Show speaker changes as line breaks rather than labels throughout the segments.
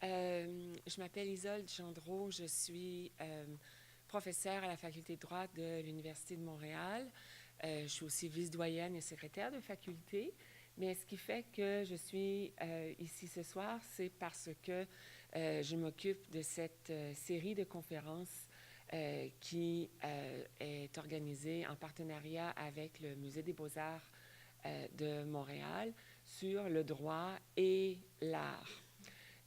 Je m'appelle Isolde Gendreau, je suis professeure à la faculté de droit de l'Université de Montréal. Je suis aussi vice-doyenne et secrétaire de faculté. Mais ce qui fait que je suis ici ce soir, c'est parce que je m'occupe de cette série de conférences qui est organisée en partenariat avec le Musée des Beaux-Arts de Montréal sur le droit et l'art.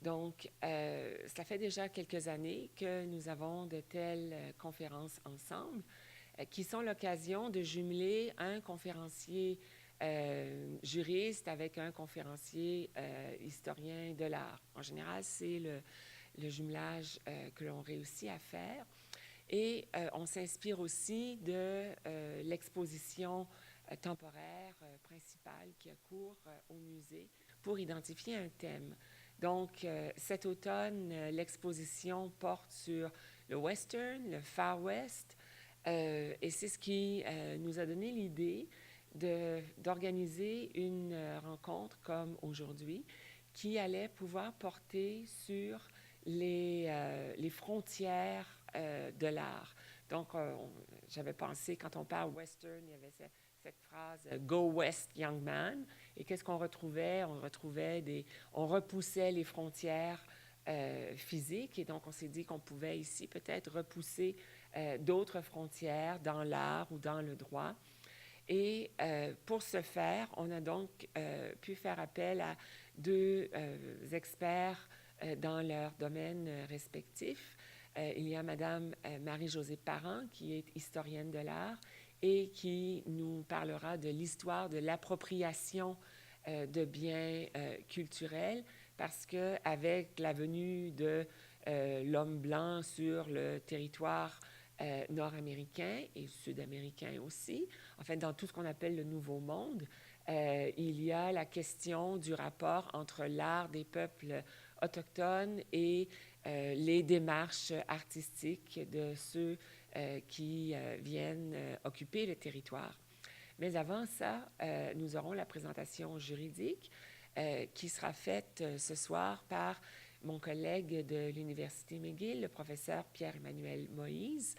Donc, cela fait déjà quelques années que nous avons de telles conférences ensemble qui sont l'occasion de jumeler un conférencier juriste avec un conférencier historien de l'art. En général, c'est le jumelage que l'on réussit à faire. Et on s'inspire aussi de l'exposition temporaire principale qui a cours au musée pour identifier un thème. Donc, cet automne, l'exposition porte sur le western, le Far West, et c'est ce qui nous a donné l'idée d'organiser une rencontre comme aujourd'hui qui allait pouvoir porter sur les frontières de l'art. Donc, j'avais pensé, quand on parle western, il y avait cette phrase « Go West, young man ». Et qu'est-ce qu'on retrouvait? On repoussait les frontières physiques. Et donc, on s'est dit qu'on pouvait ici peut-être repousser d'autres frontières dans l'art ou dans le droit. Et pour ce faire, on a donc pu faire appel à deux experts dans leurs domaines respectifs. Il y a Madame Marie-Josée Parent, qui est historienne de l'art et qui nous parlera de l'histoire de l'appropriation de biens culturels, parce qu'avec la venue de l'homme blanc sur le territoire nord-américain et sud-américain aussi, en fait, dans tout ce qu'on appelle le Nouveau Monde, il y a la question du rapport entre l'art des peuples autochtones et les démarches artistiques de ceux qui viennent occuper le territoire. Mais avant ça, nous aurons la présentation juridique qui sera faite ce soir par mon collègue de l'Université McGill, le professeur Pierre-Emmanuel Moïse.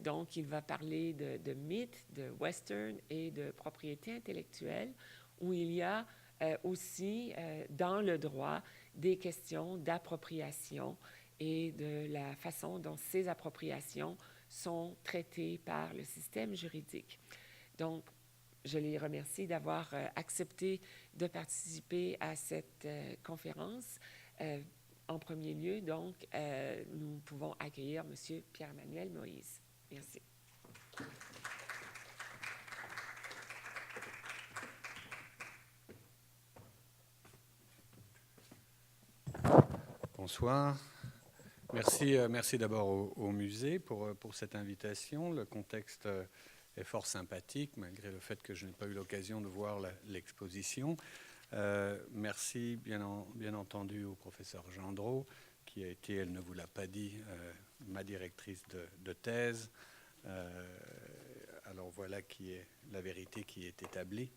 Donc, il va parler de mythes, de western et de propriété intellectuelle, où il y a aussi dans le droit des questions d'appropriation et de la façon dont ces appropriations sont traitées par le système juridique. Donc, je les remercie d'avoir accepté de participer à cette conférence. En premier lieu, donc, nous pouvons accueillir M. Pierre-Emmanuel Moïse. Merci.
Bonsoir. Merci d'abord au musée pour cette invitation. Le contexte est fort sympathique, malgré le fait que je n'ai pas eu l'occasion de voir l'exposition. Merci bien entendu au professeur Gendreau, qui a été, elle ne vous l'a pas dit, ma directrice de thèse. Alors voilà qui est la vérité qui est établie.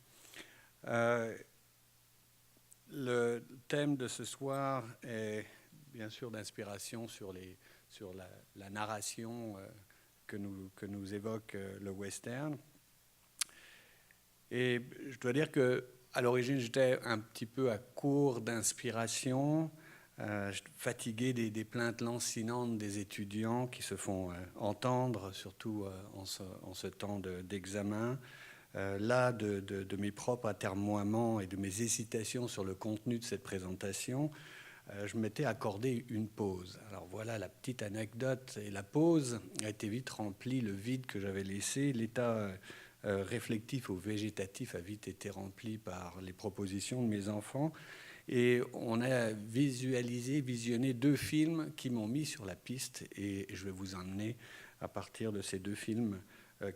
Le thème de ce soir est bien sûr d'inspiration sur la narration que nous évoque le western. Et je dois dire qu'à l'origine, j'étais un petit peu à court d'inspiration, fatigué des plaintes lancinantes des étudiants qui se font entendre, surtout en ce temps d'examen. Là, de mes propres atermoiements et de mes hésitations sur le contenu de cette présentation, je m'étais accordé une pause. Alors voilà la petite anecdote. Et la pause a été vite remplie, le vide que j'avais laissé, l'état réflectif ou végétatif a vite été rempli par les propositions de mes enfants. Et on a visionné deux films qui m'ont mis sur la piste. Et je vais vous emmener à partir de ces deux films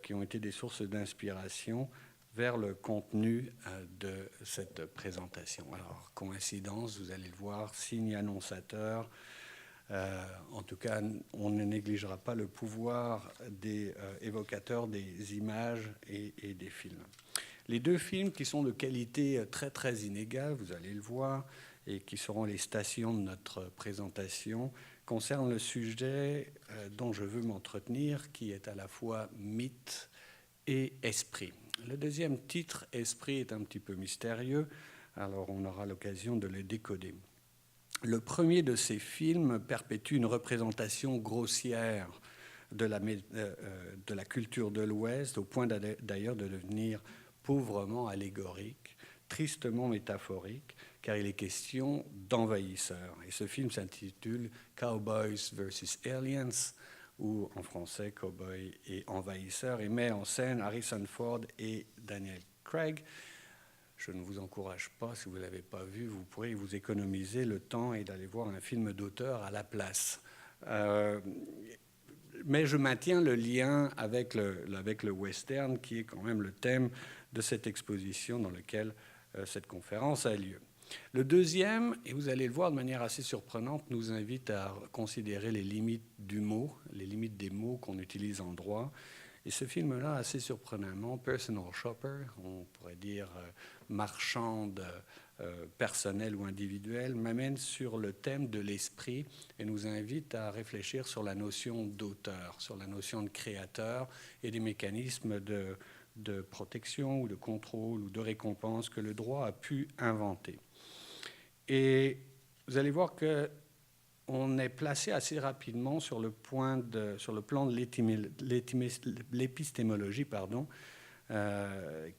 qui ont été des sources d'inspiration vers le contenu de cette présentation. Alors, coïncidence, vous allez le voir, signe annonçateur. En tout cas, on ne négligera pas le pouvoir des évocateurs des images et des films. Les deux films qui sont de qualité très, très inégale, vous allez le voir, et qui seront les stations de notre présentation, concerne le sujet dont je veux m'entretenir, qui est à la fois mythe et esprit. Le deuxième titre, Esprit, est un petit peu mystérieux, alors on aura l'occasion de le décoder. Le premier de ces films perpétue une représentation grossière de la culture de l'Ouest, au point d'ailleurs de devenir pauvrement allégorique, tristement métaphorique, car il est question d'envahisseurs. Et ce film s'intitule Cowboys vs. Aliens, ou en français Cowboys et envahisseurs, et met en scène Harrison Ford et Daniel Craig. Je ne vous encourage pas, si vous ne l'avez pas vu, vous pourrez vous économiser le temps et d'aller voir un film d'auteur à la place. Mais je maintiens le lien avec le western, qui est quand même le thème de cette exposition dans laquelle cette conférence a lieu. Le deuxième, et vous allez le voir de manière assez surprenante, nous invite à considérer les limites du mot, les limites des mots qu'on utilise en droit. Et ce film-là, assez surprenamment, Personal Shopper, on pourrait dire marchand personnel ou individuel, m'amène sur le thème de l'esprit et nous invite à réfléchir sur la notion d'auteur, sur la notion de créateur et des mécanismes de protection ou de contrôle ou de récompense que le droit a pu inventer. Et vous allez voir qu'on est placé assez rapidement sur le plan de l'épistémologie,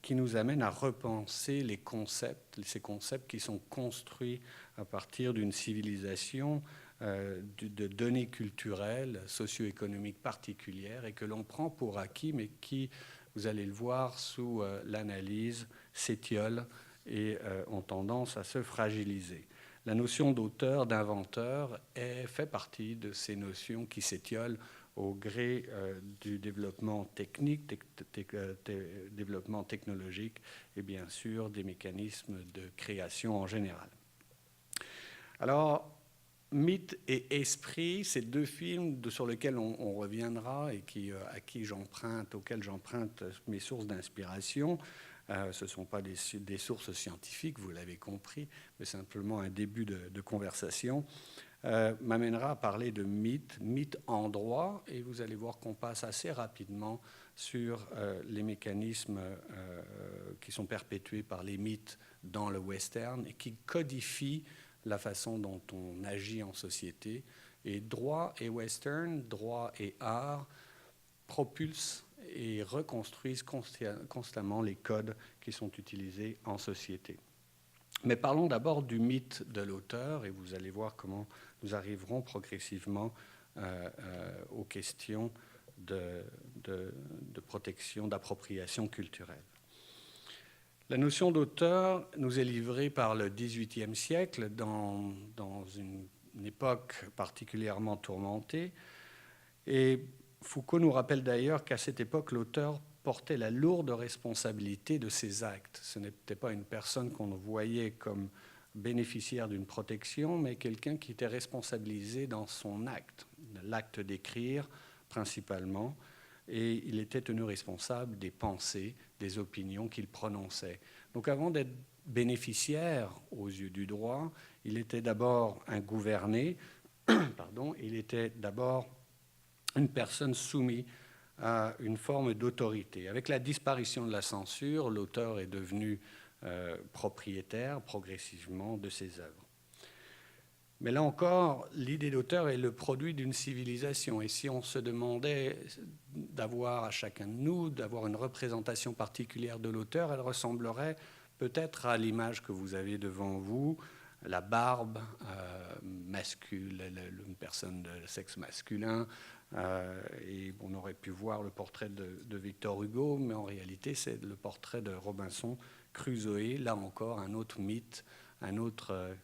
qui nous amène à repenser ces concepts qui sont construits à partir d'une civilisation de données culturelles, socio-économiques particulières et que l'on prend pour acquis, mais qui, vous allez le voir, sous l'analyse, s'étiolent et ont tendance à se fragiliser. La notion d'auteur, d'inventeur, fait partie de ces notions qui s'étiolent au gré du développement technique, développement technologique et bien sûr des mécanismes de création en général. Alors, Mythe et Esprit, ces deux films sur lesquels on reviendra et auxquels j'emprunte mes sources d'inspiration. Ce ne sont pas des sources scientifiques, vous l'avez compris, mais simplement un début de conversation. M'amènera à parler de mythe en droit, et vous allez voir qu'on passe assez rapidement sur les mécanismes qui sont perpétués par les mythes dans le western et qui codifient la façon dont on agit en société. Et droit et western, droit et art propulsent et reconstruisent constamment les codes qui sont utilisés en société. Mais parlons d'abord du mythe de l'auteur, et vous allez voir comment nous arriverons progressivement aux questions de protection, d'appropriation culturelle. La notion d'auteur nous est livrée par le XVIIIe siècle dans une époque particulièrement tourmentée. Et Foucault nous rappelle d'ailleurs qu'à cette époque, l'auteur portait la lourde responsabilité de ses actes. Ce n'était pas une personne qu'on voyait comme bénéficiaire d'une protection, mais quelqu'un qui était responsabilisé dans son acte, l'acte d'écrire principalement, et il était tenu responsable des pensées, des opinions qu'il prononçait. Donc avant d'être bénéficiaire aux yeux du droit, il était d'abord un gouverné, il était d'abord une personne soumise à une forme d'autorité. Avec la disparition de la censure, l'auteur est devenu propriétaire progressivement de ses œuvres. Mais là encore, l'idée d'auteur est le produit d'une civilisation. Et si on se demandait d'avoir à chacun de nous, d'avoir une représentation particulière de l'auteur, elle ressemblerait peut-être à l'image que vous avez devant vous, la barbe masculine, une personne de sexe masculin. Et on aurait pu voir le portrait de Victor Hugo, mais en réalité, c'est le portrait de Robinson Crusoe. Là encore, un autre mythe, un autre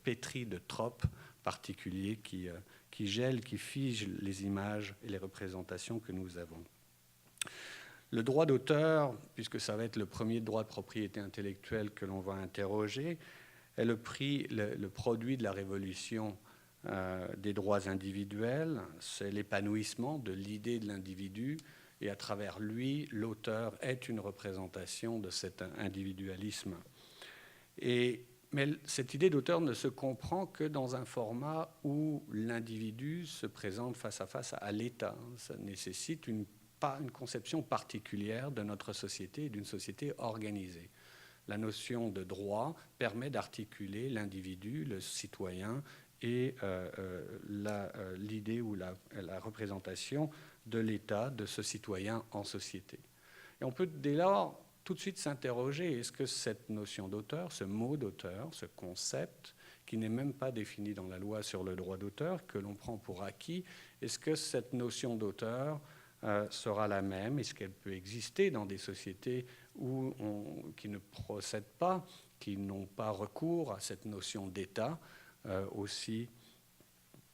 pétri de tropes particuliers qui gèle, qui fige les images et les représentations que nous avons. Le droit d'auteur, puisque ça va être le premier droit de propriété intellectuelle que l'on va interroger, est le produit de la révolution des droits individuels. C'est l'épanouissement de l'idée de l'individu, et à travers lui, l'auteur est une représentation de cet individualisme. Et Mais cette idée d'auteur ne se comprend que dans un format où l'individu se présente face à face à l'État. Ça nécessite une conception particulière de notre société et d'une société organisée. La notion de droit permet d'articuler l'individu, le citoyen, et l'idée ou la représentation de l'État, de ce citoyen en société. Et on peut dès lors tout de suite s'interroger, est-ce que cette notion d'auteur, ce mot d'auteur, ce concept, qui n'est même pas défini dans la loi sur le droit d'auteur, que l'on prend pour acquis, est-ce que cette notion d'auteur sera la même? Est-ce qu'elle peut exister dans des sociétés qui ne procèdent pas, qui n'ont pas recours à cette notion d'État aussi,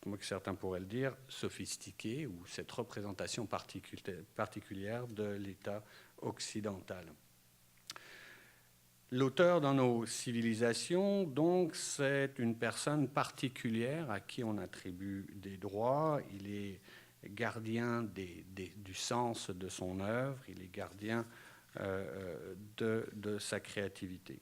comme certains pourraient le dire, sophistiquée, ou cette représentation particulière de l'État occidental? L'auteur dans nos civilisations, donc, c'est une personne particulière à qui on attribue des droits. Il est gardien du sens de son œuvre, il est gardien de sa créativité.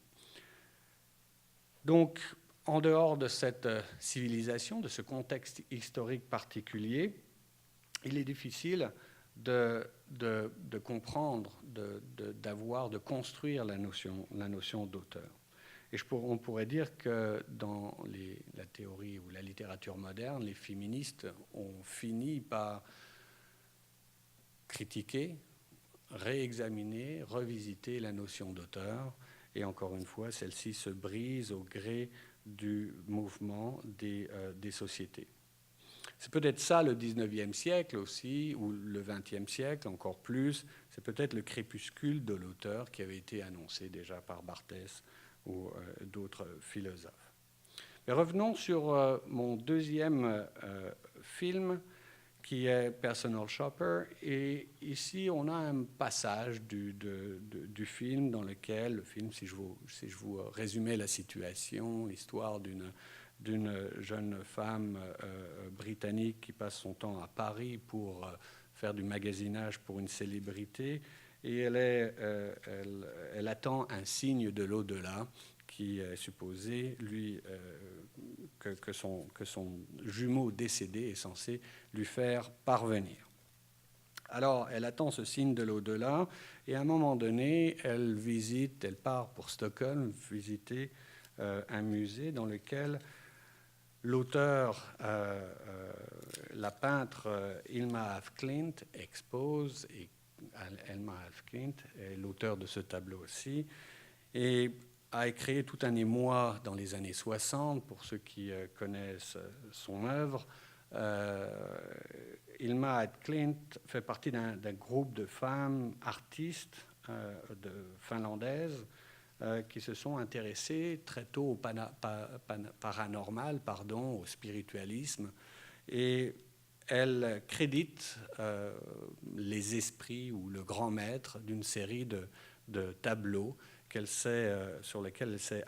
Donc, en dehors de cette civilisation, de ce contexte historique particulier, il est difficile de comprendre, de construire la notion d'auteur. Et on pourrait dire que dans la théorie ou la littérature moderne, les féministes ont fini par critiquer, réexaminer, revisiter la notion d'auteur. Et encore une fois, celle-ci se brise au gré du mouvement des sociétés. C'est peut-être ça le 19e siècle aussi, ou le 20e siècle encore plus. C'est peut-être le crépuscule de l'auteur qui avait été annoncé déjà par Barthès ou d'autres philosophes. Mais revenons sur mon deuxième film, qui est Personal Shopper. Et ici, on a un passage du film dans lequel, le film, si je vous résumais la situation, l'histoire d'une jeune femme britannique qui passe son temps à Paris pour faire du magasinage pour une célébrité, et elle attend un signe de l'au-delà qui est supposé que son jumeau décédé est censé lui faire parvenir. Alors, elle attend ce signe de l'au-delà, et à un moment donné, elle part pour Stockholm visiter un musée dans lequel l'auteur, la peintre Hilma af Klint expose, et Hilma af Klint est l'auteur de ce tableau aussi, et a créé tout un émoi dans les années 60, pour ceux qui connaissent son œuvre. Hilma af Klint fait partie d'un groupe de femmes artistes finlandaises qui se sont intéressées très tôt au paranormal, au spiritualisme, et elle crédite les esprits ou le grand maître d'une série de tableaux sur lesquels qu'elle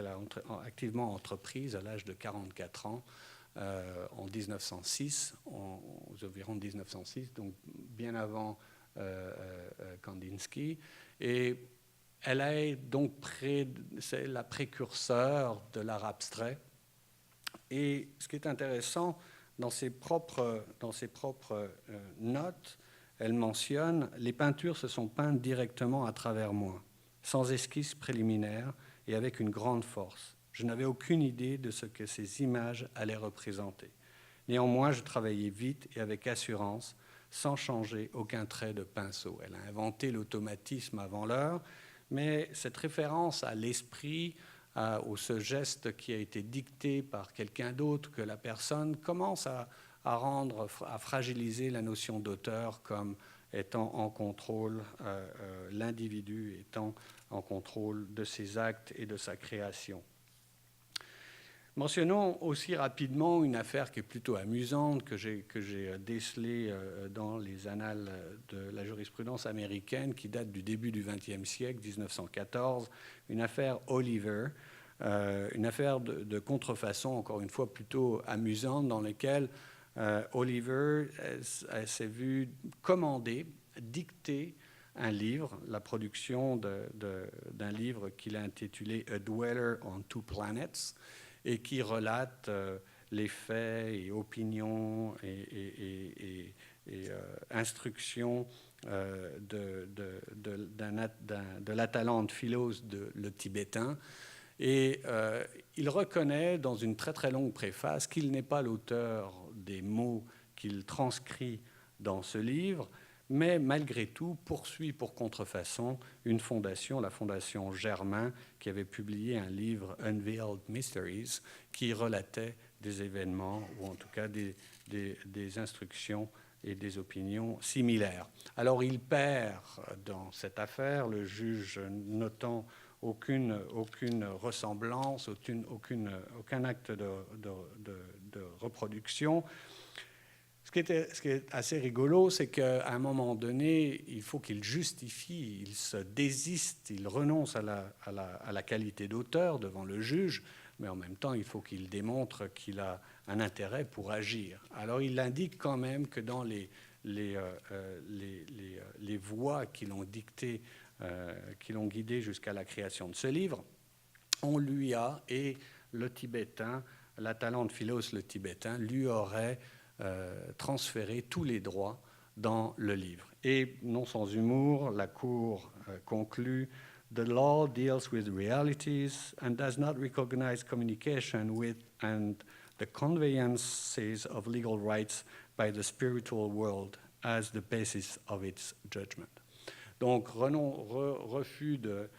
a activement entreprise à l'âge de 44 ans en 1906, aux environs de 1906, donc bien avant Kandinsky. Et elle est donc c'est la précurseur de l'art abstrait. Et ce qui est intéressant, dans ses propres notes, elle mentionne « Les peintures se sont peintes directement à travers moi, sans esquisse préliminaire et avec une grande force. Je n'avais aucune idée de ce que ces images allaient représenter. Néanmoins, je travaillais vite et avec assurance, sans changer aucun trait de pinceau. » Elle a inventé l'automatisme avant l'heure, mais cette référence à l'esprit, ou ce geste qui a été dicté par quelqu'un d'autre que la personne, commence à fragiliser la notion d'auteur comme étant en contrôle, l'individu étant en contrôle de ses actes et de sa création. Mentionnons aussi rapidement une affaire qui est plutôt amusante, que j'ai décelée dans les annales de la jurisprudence américaine, qui date du début du XXe siècle, 1914, une affaire Oliver, une affaire de contrefaçon, encore une fois plutôt amusante, dans laquelle Oliver s'est vu commander, dicter un livre, la production d'un livre qu'il a intitulé A Dweller on Two Planets, et qui relate les faits et opinions et instructions de l'Atalante Philos, le tibétain. Et il reconnaît dans une très très longue préface qu'il n'est pas l'auteur des mots qu'il transcrit dans ce livre, mais malgré tout poursuit pour contrefaçon une fondation, la fondation Germain, qui avait publié un livre Unveiled Mysteries, qui relatait des événements, ou en tout cas des instructions et des opinions similaires. Alors il perd dans cette affaire, le juge notant aucune ressemblance, aucun acte de reproduction. Ce qui est assez rigolo, c'est qu'à un moment donné, il faut qu'il justifie, il se désiste, il renonce à la qualité d'auteur devant le juge, mais en même temps, il faut qu'il démontre qu'il a un intérêt pour agir. Alors il indique quand même que dans les voies qui l'ont dicté, qui l'ont guidé jusqu'à la création de ce livre, on lui a, et le Tibétain, l'Atalante Philos, le Tibétain, lui aurait transféré tous les droits dans le livre. Et non sans humour, la Cour conclut: The law deals with realities and does not recognize communication with and the conveyances of legal rights by the spiritual world as the basis of its judgment. Donc, refus de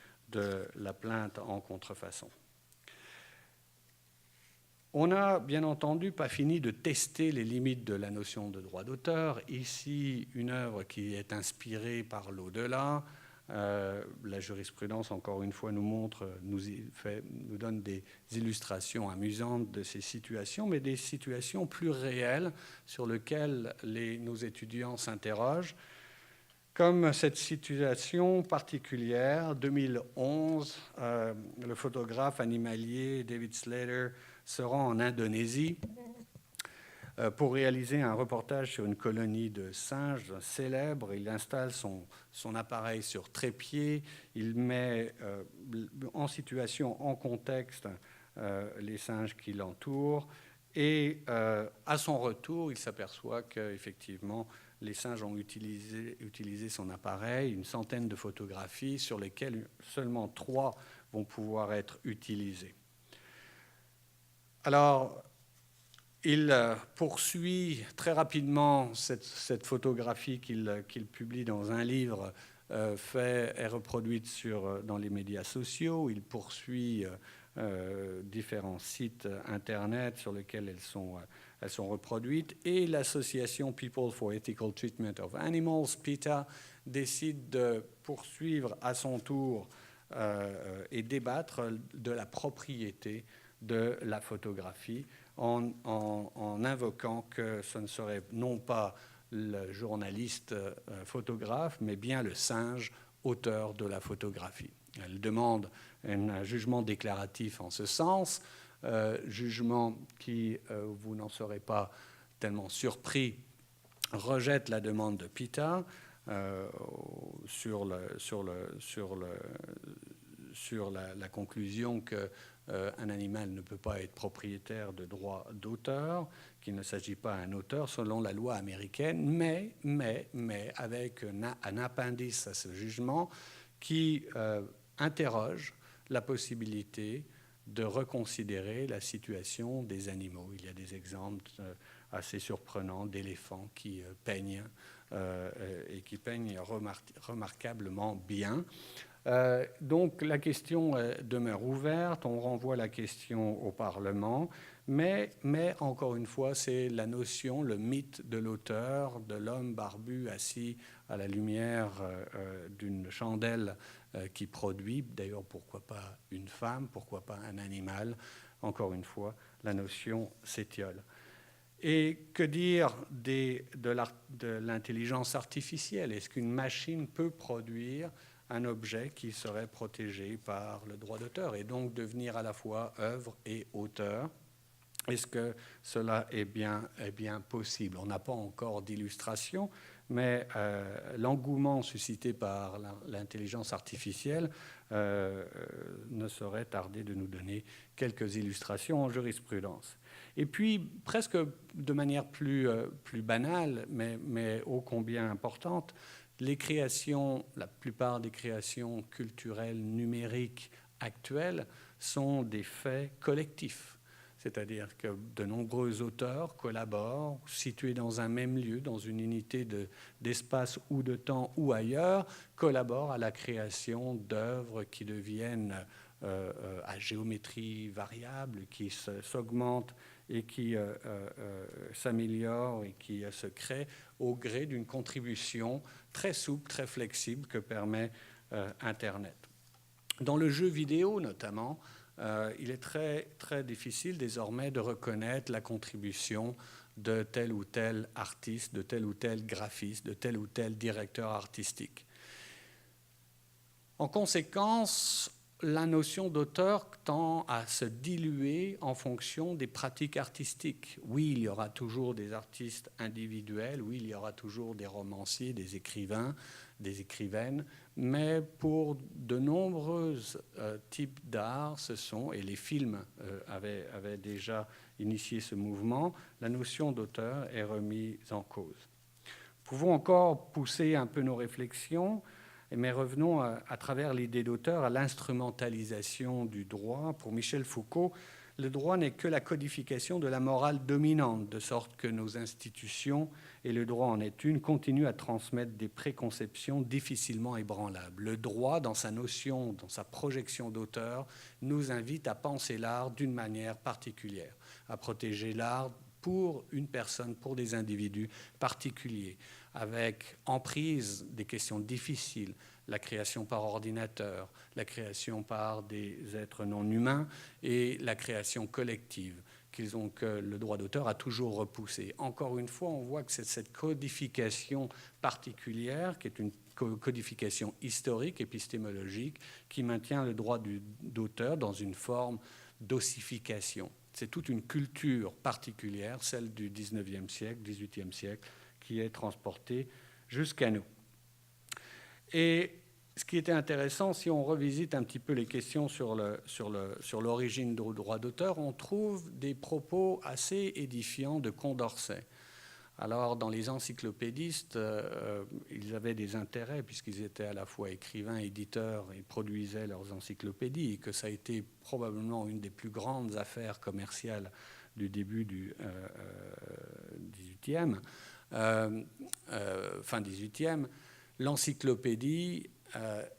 la plainte en contrefaçon. On n'a bien entendu pas fini de tester les limites de la notion de droit d'auteur. Ici, une œuvre qui est inspirée par l'au-delà. La jurisprudence, encore une fois, nous donne des illustrations amusantes de ces situations, mais des situations plus réelles sur lesquelles nos étudiants s'interrogent. Comme cette situation particulière, 2011, le photographe animalier David Slater se rend en Indonésie pour réaliser un reportage sur une colonie de singes célèbres. Il installe son appareil sur trépied, il met en situation, en contexte, les singes qui l'entourent, et à son retour, il s'aperçoit qu'effectivement, les singes ont utilisé son appareil, une centaine de photographies sur lesquelles seulement 3 vont pouvoir être utilisées. Alors, il poursuit très rapidement cette photographie qu'il publie dans un livre, est reproduite dans les médias sociaux. Il poursuit différents sites Internet sur lesquels elles sont reproduites. Et l'association People for Ethical Treatment of Animals, PETA, décide de poursuivre à son tour et débattre de la propriété de la photographie en invoquant que ce ne serait non pas le journaliste photographe, mais bien le singe auteur de la photographie. Elle demande un jugement déclaratif en ce sens, jugement qui, vous n'en serez pas tellement surpris, rejette la demande de PETA sur la conclusion que un animal ne peut pas être propriétaire de droits d'auteur, qu'il ne s'agit pas d'un auteur selon la loi américaine, mais avec un appendice à ce jugement qui interroge la possibilité de reconsidérer la situation des animaux. Il y a des exemples assez surprenants d'éléphants qui peignent et qui peignent remarquablement bien. Donc la question demeure ouverte, on renvoie la question au Parlement, mais encore une fois, c'est la notion, le mythe de l'auteur, de l'homme barbu assis à la lumière d'une chandelle qui produit, d'ailleurs pourquoi pas une femme, pourquoi pas un animal, encore une fois, la notion s'étiole. Et que dire de l'intelligence artificielle? Est-ce qu'une machine peut produire un objet qui serait protégé par le droit d'auteur et donc devenir à la fois œuvre et auteur? Est-ce que cela est bien possible? On n'a pas encore d'illustration, mais l'engouement suscité par l'intelligence artificielle ne saurait tarder de nous donner quelques illustrations en jurisprudence. Et puis, presque de manière plus banale, mais ô combien importante, la plupart des créations culturelles numériques actuelles sont des faits collectifs. C'est-à-dire que de nombreux auteurs collaborent, situés dans un même lieu, dans une unité d'espace ou de temps ou ailleurs, collaborent à la création d'œuvres qui deviennent à géométrie variable, qui s'augmentent et qui s'améliorent et qui se créent au gré d'une contribution très souple, très flexible que permet Internet. Dans le jeu vidéo notamment, il est très, très difficile désormais de reconnaître la contribution de tel ou tel artiste, de tel ou tel graphiste, de tel ou tel directeur artistique. En conséquence, la notion d'auteur tend à se diluer en fonction des pratiques artistiques. Oui, il y aura toujours des artistes individuels, oui, il y aura toujours des romanciers, des écrivains, des écrivaines, mais pour de nombreux types d'art, et les films avaient déjà initié ce mouvement, la notion d'auteur est remise en cause. Pouvons encore pousser un peu nos réflexions, mais revenons à travers l'idée d'auteur à l'instrumentalisation du droit. Pour Michel Foucault, le droit n'est que la codification de la morale dominante, de sorte que nos institutions, et le droit en est une, continuent à transmettre des préconceptions difficilement ébranlables. Le droit, dans sa notion, dans sa projection d'auteur, nous invite à penser l'art d'une manière particulière, à protéger l'art pour une personne, pour des individus particuliers, avec emprise des questions difficiles, la création par ordinateur, la création par des êtres non humains et la création collective que le droit d'auteur a toujours repoussé. Encore une fois, on voit que c'est cette codification particulière, qui est une codification historique, épistémologique, qui maintient le droit d'auteur dans une forme d'ossification. C'est toute une culture particulière, celle du XIXe siècle, XVIIIe siècle, qui est transportée jusqu'à nous. Et ce qui était intéressant, si on revisite un petit peu les questions sur l'origine du droit d'auteur, on trouve des propos assez édifiants de Condorcet. Alors, dans les encyclopédistes, ils avaient des intérêts, puisqu'ils étaient à la fois écrivains, éditeurs, et produisaient leurs encyclopédies, et que ça a été probablement une des plus grandes affaires commerciales du début du XVIIIe, fin XVIIIe. L'encyclopédie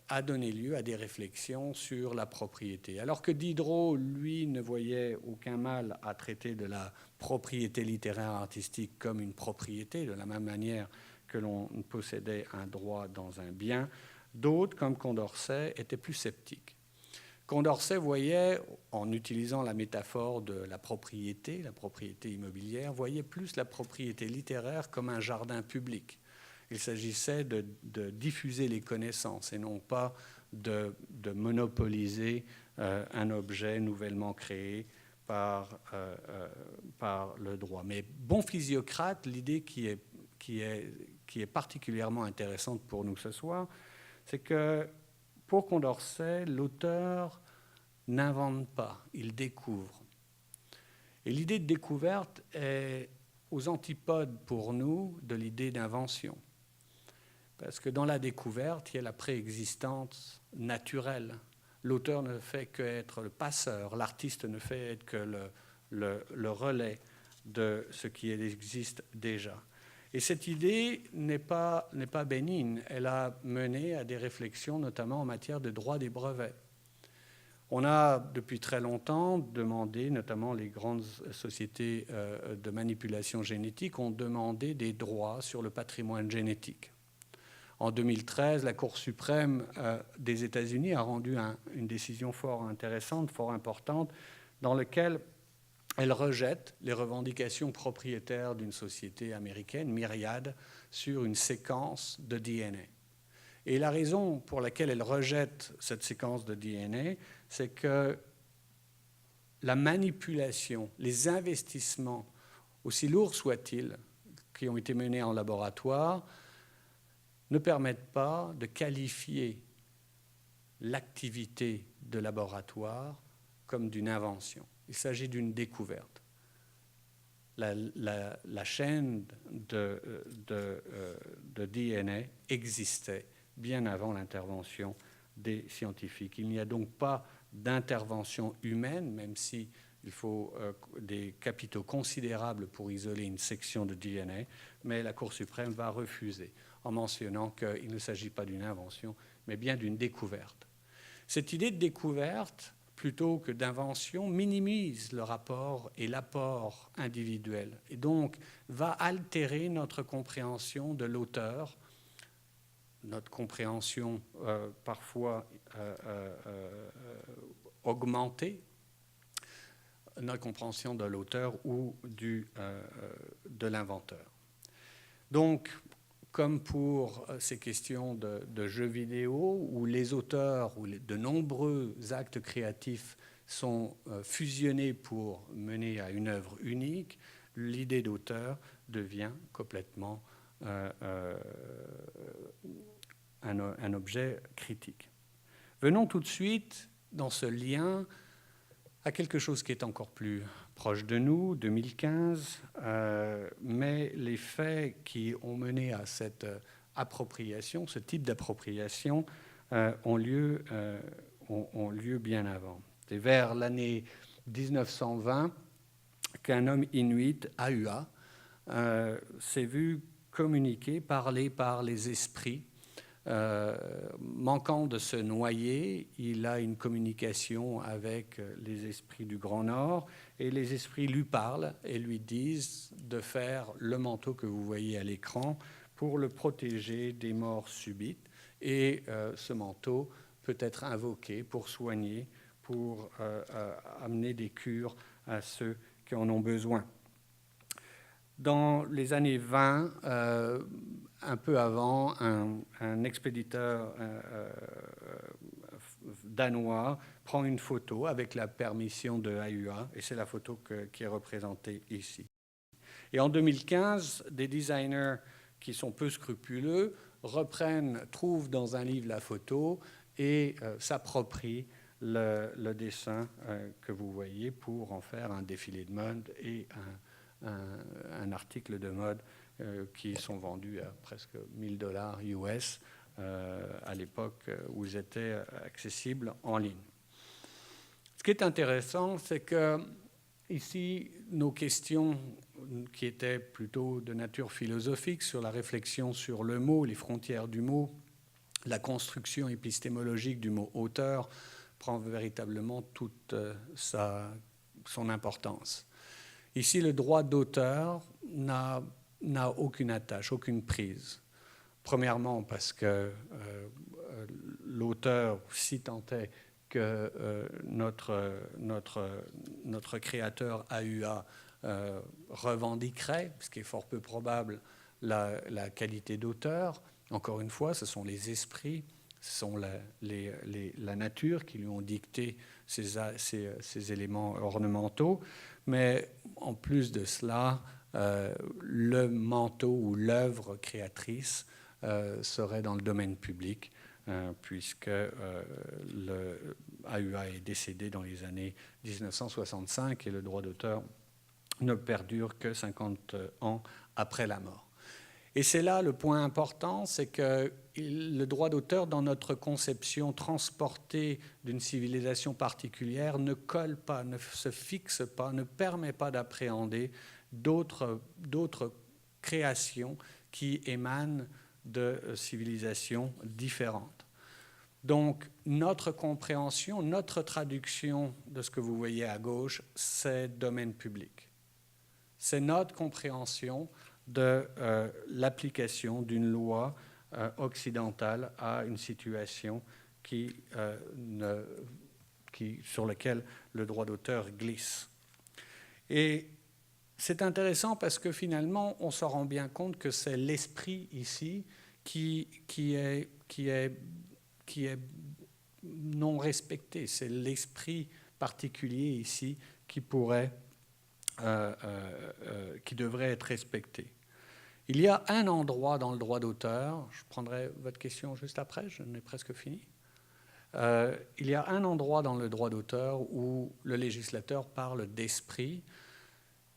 a donné lieu à des réflexions sur la propriété. Alors que Diderot, lui, ne voyait aucun mal à traiter de la propriété littéraire artistique comme une propriété, de la même manière que l'on possédait un droit dans un bien, d'autres, comme Condorcet, étaient plus sceptiques. Condorcet voyait, en utilisant la métaphore de la propriété immobilière, voyait plus la propriété littéraire comme un jardin public. Il s'agissait de diffuser les connaissances et non pas de monopoliser un objet nouvellement créé par le droit. Mais bon physiocrate, l'idée qui est particulièrement intéressante pour nous ce soir, c'est que pour Condorcet, l'auteur n'invente pas, il découvre. Et l'idée de découverte est aux antipodes pour nous de l'idée d'invention. Parce que dans la découverte, il y a la préexistence naturelle. L'auteur ne fait qu'être le passeur, l'artiste ne fait être que le relais de ce qui existe déjà. Et cette idée n'est pas bénigne. Elle a mené à des réflexions, notamment en matière de droit des brevets. On a depuis très longtemps demandé, notamment les grandes sociétés de manipulation génétique, ont demandé des droits sur le patrimoine génétique. En 2013, la Cour suprême des États-Unis a rendu une décision fort intéressante, fort importante, dans laquelle elle rejette les revendications propriétaires d'une société américaine, Myriad, sur une séquence de DNA. Et la raison pour laquelle elle rejette cette séquence de DNA, c'est que la manipulation, les investissements, aussi lourds soient-ils, qui ont été menés en laboratoire, ne permettent pas de qualifier l'activité de laboratoire comme d'une invention. Il s'agit d'une découverte. La chaîne de DNA existait bien avant l'intervention des scientifiques. Il n'y a donc pas d'intervention humaine, même si il faut des capitaux considérables pour isoler une section de DNA, mais la Cour suprême va refuser en mentionnant qu'il ne s'agit pas d'une invention, mais bien d'une découverte. Cette idée de découverte, plutôt que d'invention, minimise le rapport et l'apport individuel et donc va altérer notre compréhension de l'auteur, notre compréhension parfois augmentée, notre compréhension de l'auteur ou de l'inventeur. Donc, comme pour ces questions de jeux vidéo, où les auteurs ou de nombreux actes créatifs sont fusionnés pour mener à une œuvre unique, l'idée d'auteur devient complètement un objet critique. Venons tout de suite, dans ce lien, à quelque chose qui est encore plus proche de nous, 2015, mais les faits qui ont mené à cette appropriation, ce type d'appropriation, ont lieu bien avant. C'est vers l'année 1920 qu'un homme inuit, Ahua, s'est vu communiquer, parler par les esprits. Manquant de se noyer, il a une communication avec les esprits du Grand Nord et les esprits lui parlent et lui disent de faire le manteau que vous voyez à l'écran pour le protéger des morts subites. Et ce manteau peut être invoqué pour soigner, pour amener des cures à ceux qui en ont besoin. Dans les années 20, un peu avant, un expéditeur danois prend une photo avec la permission de Ahua, et c'est la photo qui est représentée ici. Et en 2015, des designers qui sont peu scrupuleux trouvent dans un livre la photo et s'approprient le dessin que vous voyez pour en faire un défilé de mode et un article de mode qui sont vendus à presque $1000 US à l'époque où ils étaient accessibles en ligne. Ce qui est intéressant, c'est que ici, nos questions qui étaient plutôt de nature philosophique sur la réflexion sur le mot, les frontières du mot, la construction épistémologique du mot auteur prend véritablement toute son importance. Ici, le droit d'auteur n'a aucune attache, aucune prise. Premièrement, parce que l'auteur, si tant est que notre créateur Ahua revendiquerait, ce qui est fort peu probable, la qualité d'auteur. Encore une fois, ce sont les esprits, ce sont la nature qui lui ont dicté ces éléments ornementaux. Mais en plus de cela, le manteau ou l'œuvre créatrice serait dans le domaine public, puisque Ahua est décédé dans les années 1965 et le droit d'auteur ne perdure que 50 ans après la mort. Et c'est là le point important, c'est que le droit d'auteur, dans notre conception transportée d'une civilisation particulière, ne colle pas, ne se fixe pas, ne permet pas d'appréhender d'autres créations qui émanent de civilisations différentes. Donc, notre compréhension, notre traduction de ce que vous voyez à gauche, c'est domaine public. C'est notre compréhension de l'application d'une loi occidentale à une situation sur laquelle le droit d'auteur glisse. Et c'est intéressant parce que finalement, on se rend bien compte que c'est l'esprit ici qui est non respecté. C'est l'esprit particulier ici qui devrait être respecté. Il y a un endroit dans le droit d'auteur, je prendrai votre question juste après, je n'ai presque fini. Il y a un endroit dans le droit d'auteur où le législateur parle d'esprit,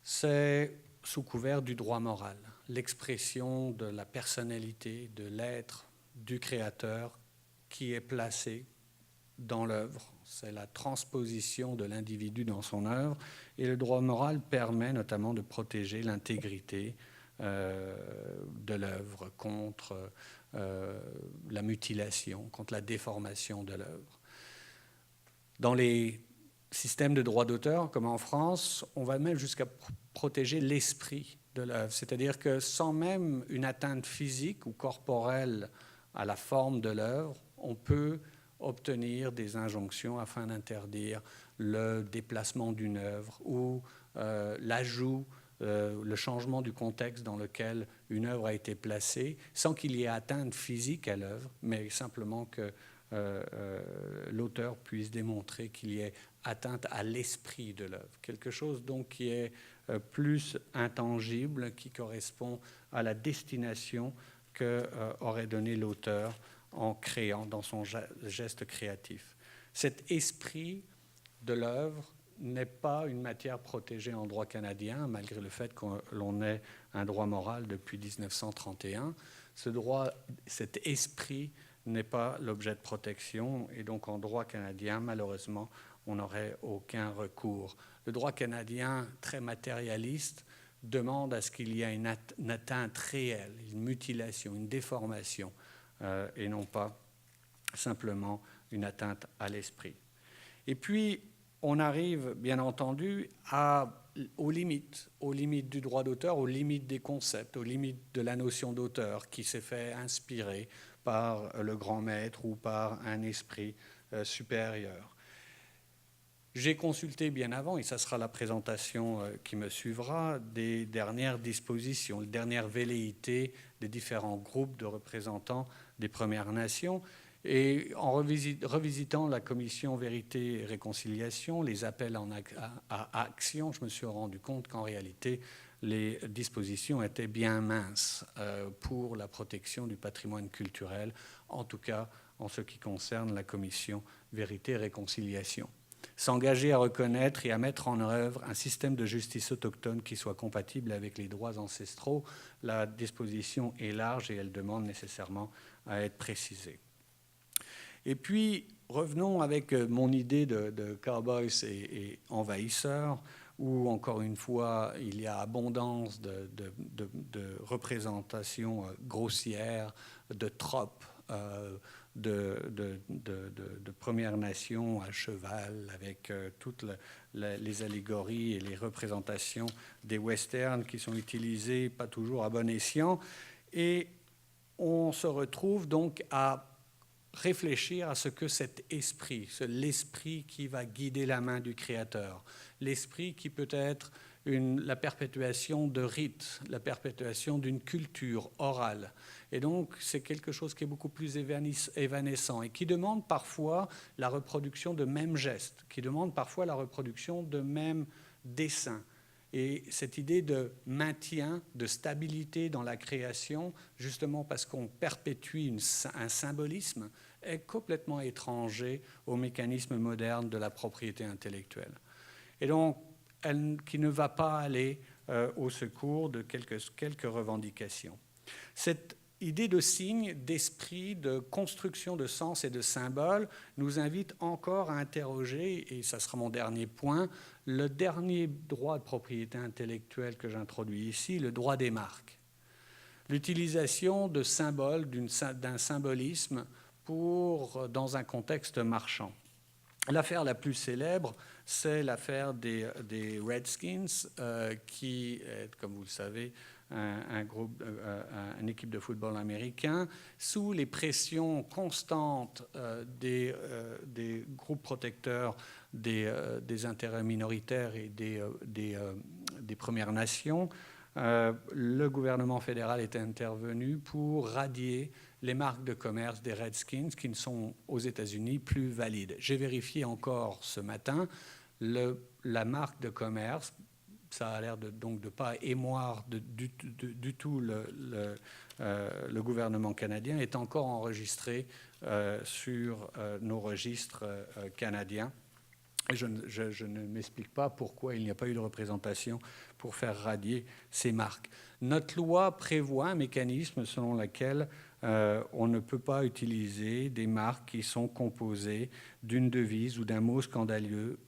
c'est sous couvert du droit moral, l'expression de la personnalité, de l'être du créateur qui est placé dans l'œuvre. C'est la transposition de l'individu dans son œuvre. Et le droit moral permet notamment de protéger l'intégrité de l'œuvre contre la mutilation, contre la déformation de l'œuvre. Dans les systèmes de droit d'auteur, comme en France, on va même jusqu'à protéger l'esprit de l'œuvre. C'est-à-dire que sans même une atteinte physique ou corporelle à la forme de l'œuvre, on peut obtenir des injonctions afin d'interdire le déplacement d'une œuvre ou l'ajout, le changement du contexte dans lequel une œuvre a été placée, sans qu'il y ait atteinte physique à l'œuvre, mais simplement que l'auteur puisse démontrer qu'il y ait atteinte à l'esprit de l'œuvre. Quelque chose donc qui est plus intangible, qui correspond à la destination qu'aurait donné l'auteur en créant dans son geste créatif. Cet esprit de l'œuvre n'est pas une matière protégée en droit canadien, malgré le fait que l'on ait un droit moral depuis 1931. Cet esprit n'est pas l'objet de protection, et donc en droit canadien, malheureusement, on n'aurait aucun recours. Le droit canadien, très matérialiste, demande à ce qu'il y ait une atteinte réelle, une mutilation, une déformation, et non pas simplement une atteinte à l'esprit. Et puis, on arrive, bien entendu, aux limites du droit d'auteur, aux limites des concepts, aux limites de la notion d'auteur qui s'est fait inspirer par le grand maître ou par un esprit supérieur. J'ai consulté bien avant, et ça sera la présentation qui me suivra, des dernières dispositions, les dernières velléités des différents groupes de représentants des Premières Nations. Et en revisitant la commission Vérité et Réconciliation, les appels à action, je me suis rendu compte qu'en réalité, les dispositions étaient bien minces pour la protection du patrimoine culturel, en tout cas en ce qui concerne la commission Vérité et Réconciliation. S'engager à reconnaître et à mettre en œuvre un système de justice autochtone qui soit compatible avec les droits ancestraux, la disposition est large et elle demande nécessairement à être précisée. Et puis, revenons avec mon idée de cowboys et envahisseurs, où, encore une fois, il y a abondance de représentations grossières, de tropes, de Premières Nations à cheval, avec toutes les allégories et les représentations des westerns qui sont utilisées, pas toujours à bon escient. Et on se retrouve donc à réfléchir à ce que cet esprit, l'esprit qui va guider la main du Créateur, l'esprit qui peut être la perpétuation de rites, la perpétuation d'une culture orale. Et donc, c'est quelque chose qui est beaucoup plus évanescent et qui demande parfois la reproduction de mêmes gestes, qui demande parfois la reproduction de mêmes dessins. Et cette idée de maintien, de stabilité dans la création, justement parce qu'on perpétue un symbolisme, est complètement étranger au mécanisme moderne de la propriété intellectuelle. Et donc, qui ne va pas aller au secours de quelques revendications. Cette idée de signe, d'esprit, de construction de sens et de symboles nous invite encore à interroger, et ça sera mon dernier point, le dernier droit de propriété intellectuelle que j'introduis ici, le droit des marques. L'utilisation de symboles, d'un symbolisme dans un contexte marchand. L'affaire la plus célèbre, c'est l'affaire des Redskins, qui est, comme vous le savez, une équipe de football américain, sous les pressions constantes des groupes protecteurs des intérêts minoritaires et des Premières Nations. Le gouvernement fédéral est intervenu pour radier les marques de commerce des Redskins qui ne sont aux États-Unis plus valides. J'ai vérifié encore ce matin, la marque de commerce ça a l'air donc de ne pas émoire du tout le gouvernement canadien, est encore enregistré sur nos registres canadiens. Et je ne m'explique pas pourquoi il n'y a pas eu de représentation pour faire radier ces marques. Notre loi prévoit un mécanisme selon lequel on ne peut pas utiliser des marques qui sont composées d'une devise ou d'un mot scandaleux,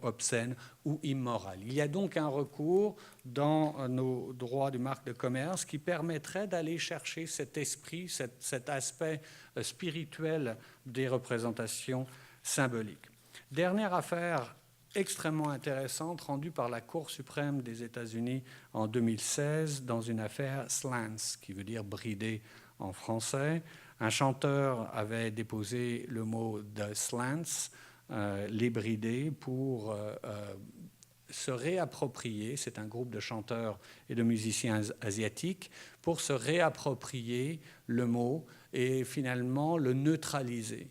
obscène ou immoral. Il y a donc un recours dans nos droits de marque de commerce qui permettrait d'aller chercher cet esprit, cet aspect spirituel des représentations symboliques. Dernière affaire extrêmement intéressante rendue par la Cour suprême des États-Unis en 2016 dans une affaire slants, qui veut dire bridé en français. Un chanteur avait déposé le mot de slants, les bridés, pour se réapproprier, c'est un groupe de chanteurs et de musiciens asiatiques, pour se réapproprier le mot et finalement le neutraliser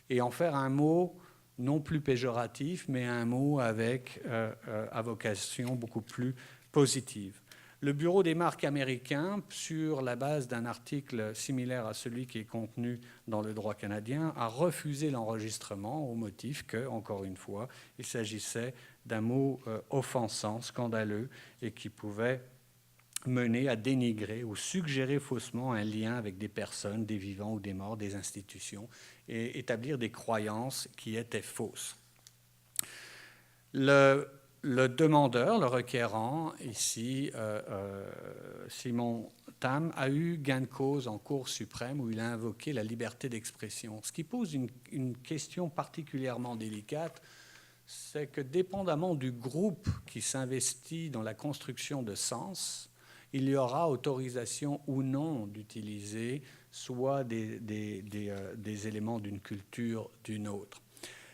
et en faire un mot non plus péjoratif, mais un mot avec à vocation beaucoup plus positive. Le Bureau des marques américain, sur la base d'un article similaire à celui qui est contenu dans le droit canadien, a refusé l'enregistrement au motif que, encore une fois, il s'agissait d'un mot offensant, scandaleux, et qui pouvait mener à dénigrer ou suggérer faussement un lien avec des personnes, des vivants ou des morts, des institutions, et établir des croyances qui étaient fausses. Le demandeur, le requérant, ici, Simon Tam, a eu gain de cause en Cour suprême où il a invoqué la liberté d'expression. Ce qui pose une question particulièrement délicate, c'est que dépendamment du groupe qui s'investit dans la construction de sens, il y aura autorisation ou non d'utiliser soit des éléments d'une culture d'une autre.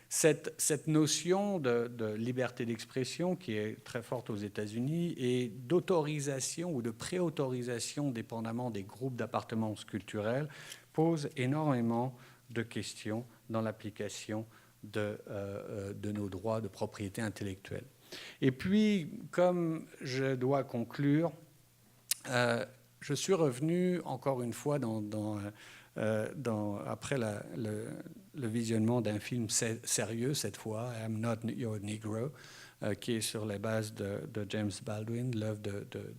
Cette notion de liberté d'expression, qui est très forte aux États-Unis, et d'autorisation ou de préautorisation, dépendamment des groupes d'appartenance culturelle, pose énormément de questions dans l'application de nos droits de propriété intellectuelle. Et puis, comme je dois conclure, je suis revenu encore une fois après le visionnement d'un film sérieux cette fois, I'm Not Your Negro, qui est sur les bases de James Baldwin, l'œuvre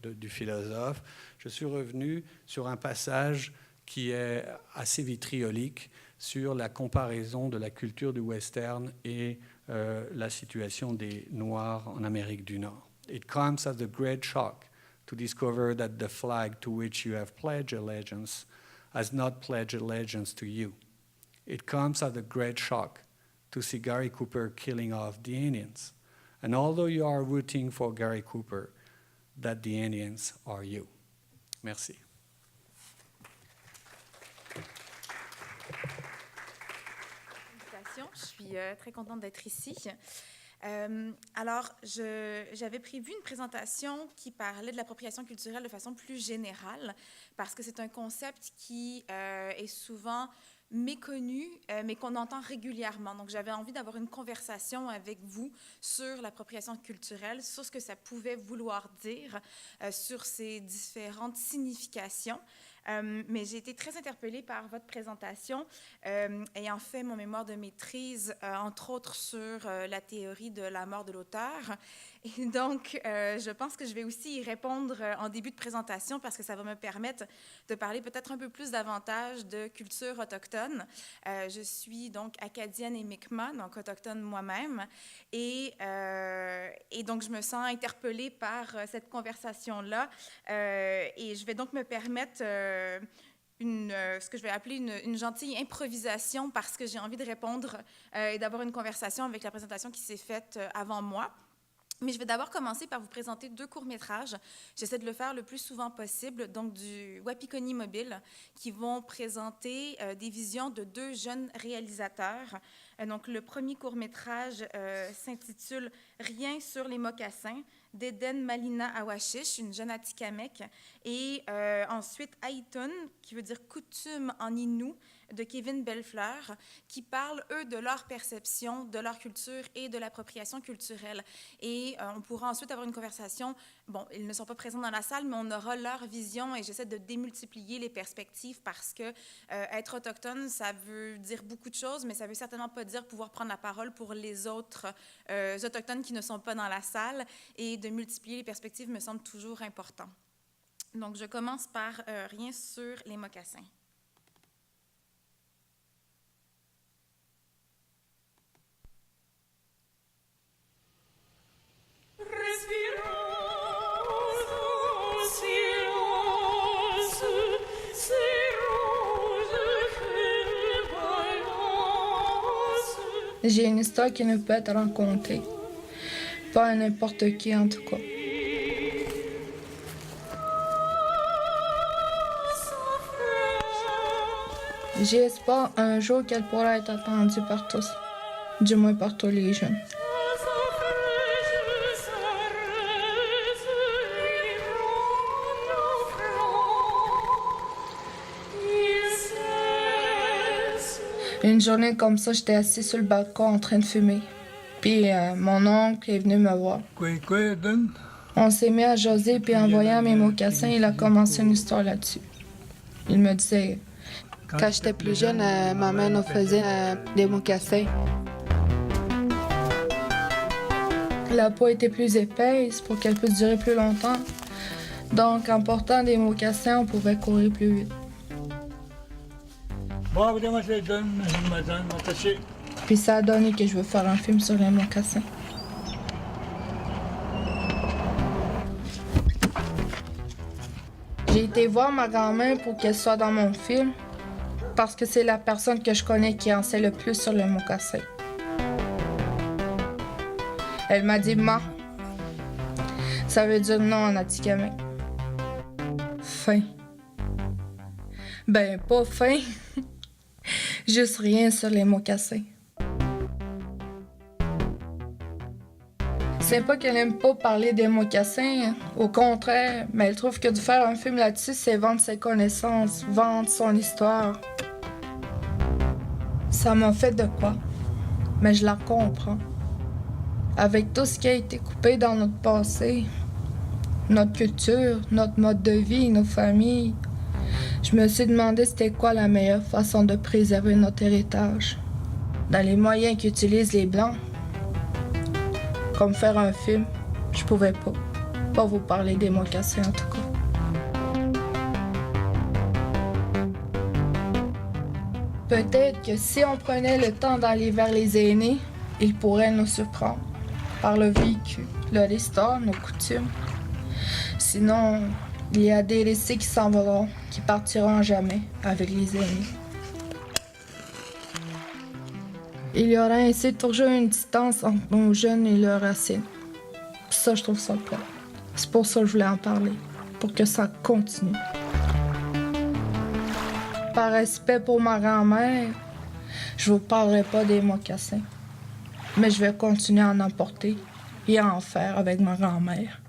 du philosophe. Je suis revenu sur un passage qui est assez vitriolique sur la comparaison de la culture du western et la situation des Noirs en Amérique du Nord. It comes as a great shock to discover that the flag to which you have pledged allegiance has not pledged allegiance to you. It comes as a great shock to see Gary Cooper killing off the Indians. And although you are rooting for Gary Cooper, that the Indians are you. Merci.
Je suis très contente d'être ici. Alors, j'avais prévu une présentation qui parlait de l'appropriation culturelle de façon plus générale, parce que c'est un concept qui est souvent méconnu, mais qu'on entend régulièrement. Donc, j'avais envie d'avoir une conversation avec vous sur l'appropriation culturelle, sur ce que ça pouvait vouloir dire, sur ses différentes significations. Mais j'ai été très interpellée par votre présentation, ayant fait mon mémoire de maîtrise, entre autres sur la théorie de la mort de l'auteur. Et donc, je pense que je vais aussi y répondre en début de présentation parce que ça va me permettre de parler peut-être un peu plus davantage de culture autochtone. Je suis donc acadienne et Mi'kmaq, donc autochtone moi-même. Et donc, je me sens interpellée par cette conversation-là. Et je vais donc me permettre ce que je vais appeler une gentille improvisation parce que j'ai envie de répondre et d'avoir une conversation avec la présentation qui s'est faite avant moi. Mais je vais d'abord commencer par vous présenter 2 courts-métrages. J'essaie de le faire le plus souvent possible, donc du Wapikoni Mobile, qui vont présenter des visions de 2 jeunes réalisateurs. Donc, le premier court-métrage s'intitule « Rien sur les mocassins » d'Eden Malina Awashish, une jeune Atikamekw, et ensuite Aitun, qui veut dire coutume en Innu, de Kevin Bellefleur, qui parlent, eux, de leur perception, de leur culture et de l'appropriation culturelle. Et on pourra ensuite avoir une conversation. Bon, ils ne sont pas présents dans la salle, mais on aura leur vision et j'essaie de démultiplier les perspectives parce que être autochtone, ça veut dire beaucoup de choses, mais ça veut certainement pas dire pouvoir prendre la parole pour les autres autochtones qui ne sont pas dans la salle. Et de multiplier les perspectives me semble toujours important. Donc, je commence par rien sur les mocassins.
J'ai une histoire qui ne peut être racontée. Pas à n'importe qui, en tout cas. J'ai espoir un jour qu'elle pourra être entendue par tous, du moins par tous les jeunes. Une journée comme ça, j'étais assise sur le balcon en train de fumer. Puis mon oncle est venu me voir. On s'est mis à jaser, puis en voyant mes mocassins, il a commencé une histoire là-dessus. Il me disait...
Quand j'étais plus jeune, ma mère nous faisait des mocassins.
La peau était plus épaisse pour qu'elle puisse durer plus longtemps. Donc, en portant des mocassins, on pouvait courir plus vite. Puis ça a donné que je veux faire un film sur les mocassins. J'ai été voir ma grand-mère pour qu'elle soit dans mon film, parce que c'est la personne que je connais qui en sait le plus sur le mocassin. Elle m'a dit « Ma ». Ça veut dire non en atikamekw. Fin. Ben, pas fin. Juste rien sur les mocassins. C'est pas qu'elle aime pas parler des mocassins, au contraire, mais elle trouve que de faire un film là-dessus, c'est vendre ses connaissances, vendre son histoire. Ça m'a fait de quoi, mais je la comprends. Avec tout ce qui a été coupé dans notre passé, notre culture, notre mode de vie, nos familles, je me suis demandé c'était quoi la meilleure façon de préserver notre héritage. Dans les moyens qu'utilisent les Blancs, comme faire un film, je pouvais pas vous parler des mocassins en tout cas. Peut-être que si on prenait le temps d'aller vers les aînés, ils pourraient nous surprendre par le vécu, leur histoire, nos coutumes. Sinon, il y a des récits qui s'en vont, qui partiront jamais avec les aînés. Il y aura ainsi toujours une distance entre nos jeunes et leurs racines. Puis ça, je trouve ça plat. C'est pour ça que je voulais en parler, pour que ça continue. Par respect pour ma grand-mère, je vous parlerai pas des mocassins. Mais je vais continuer à en emporter et à en faire avec ma grand-mère.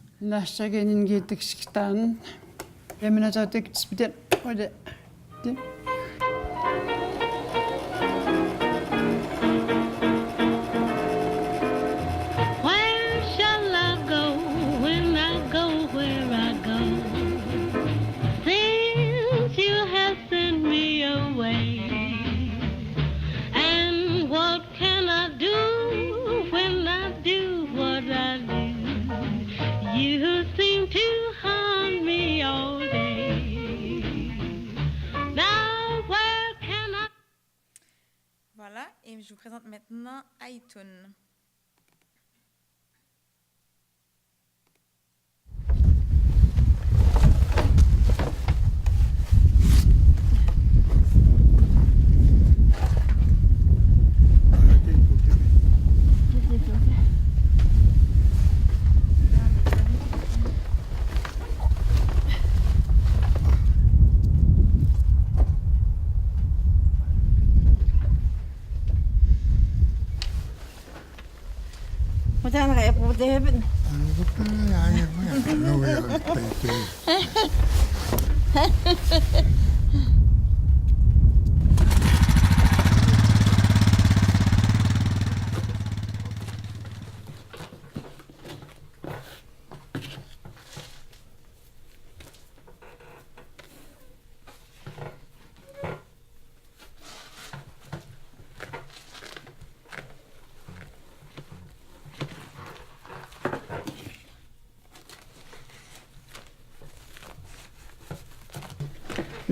Voilà, et je vous présente maintenant Aïtoun.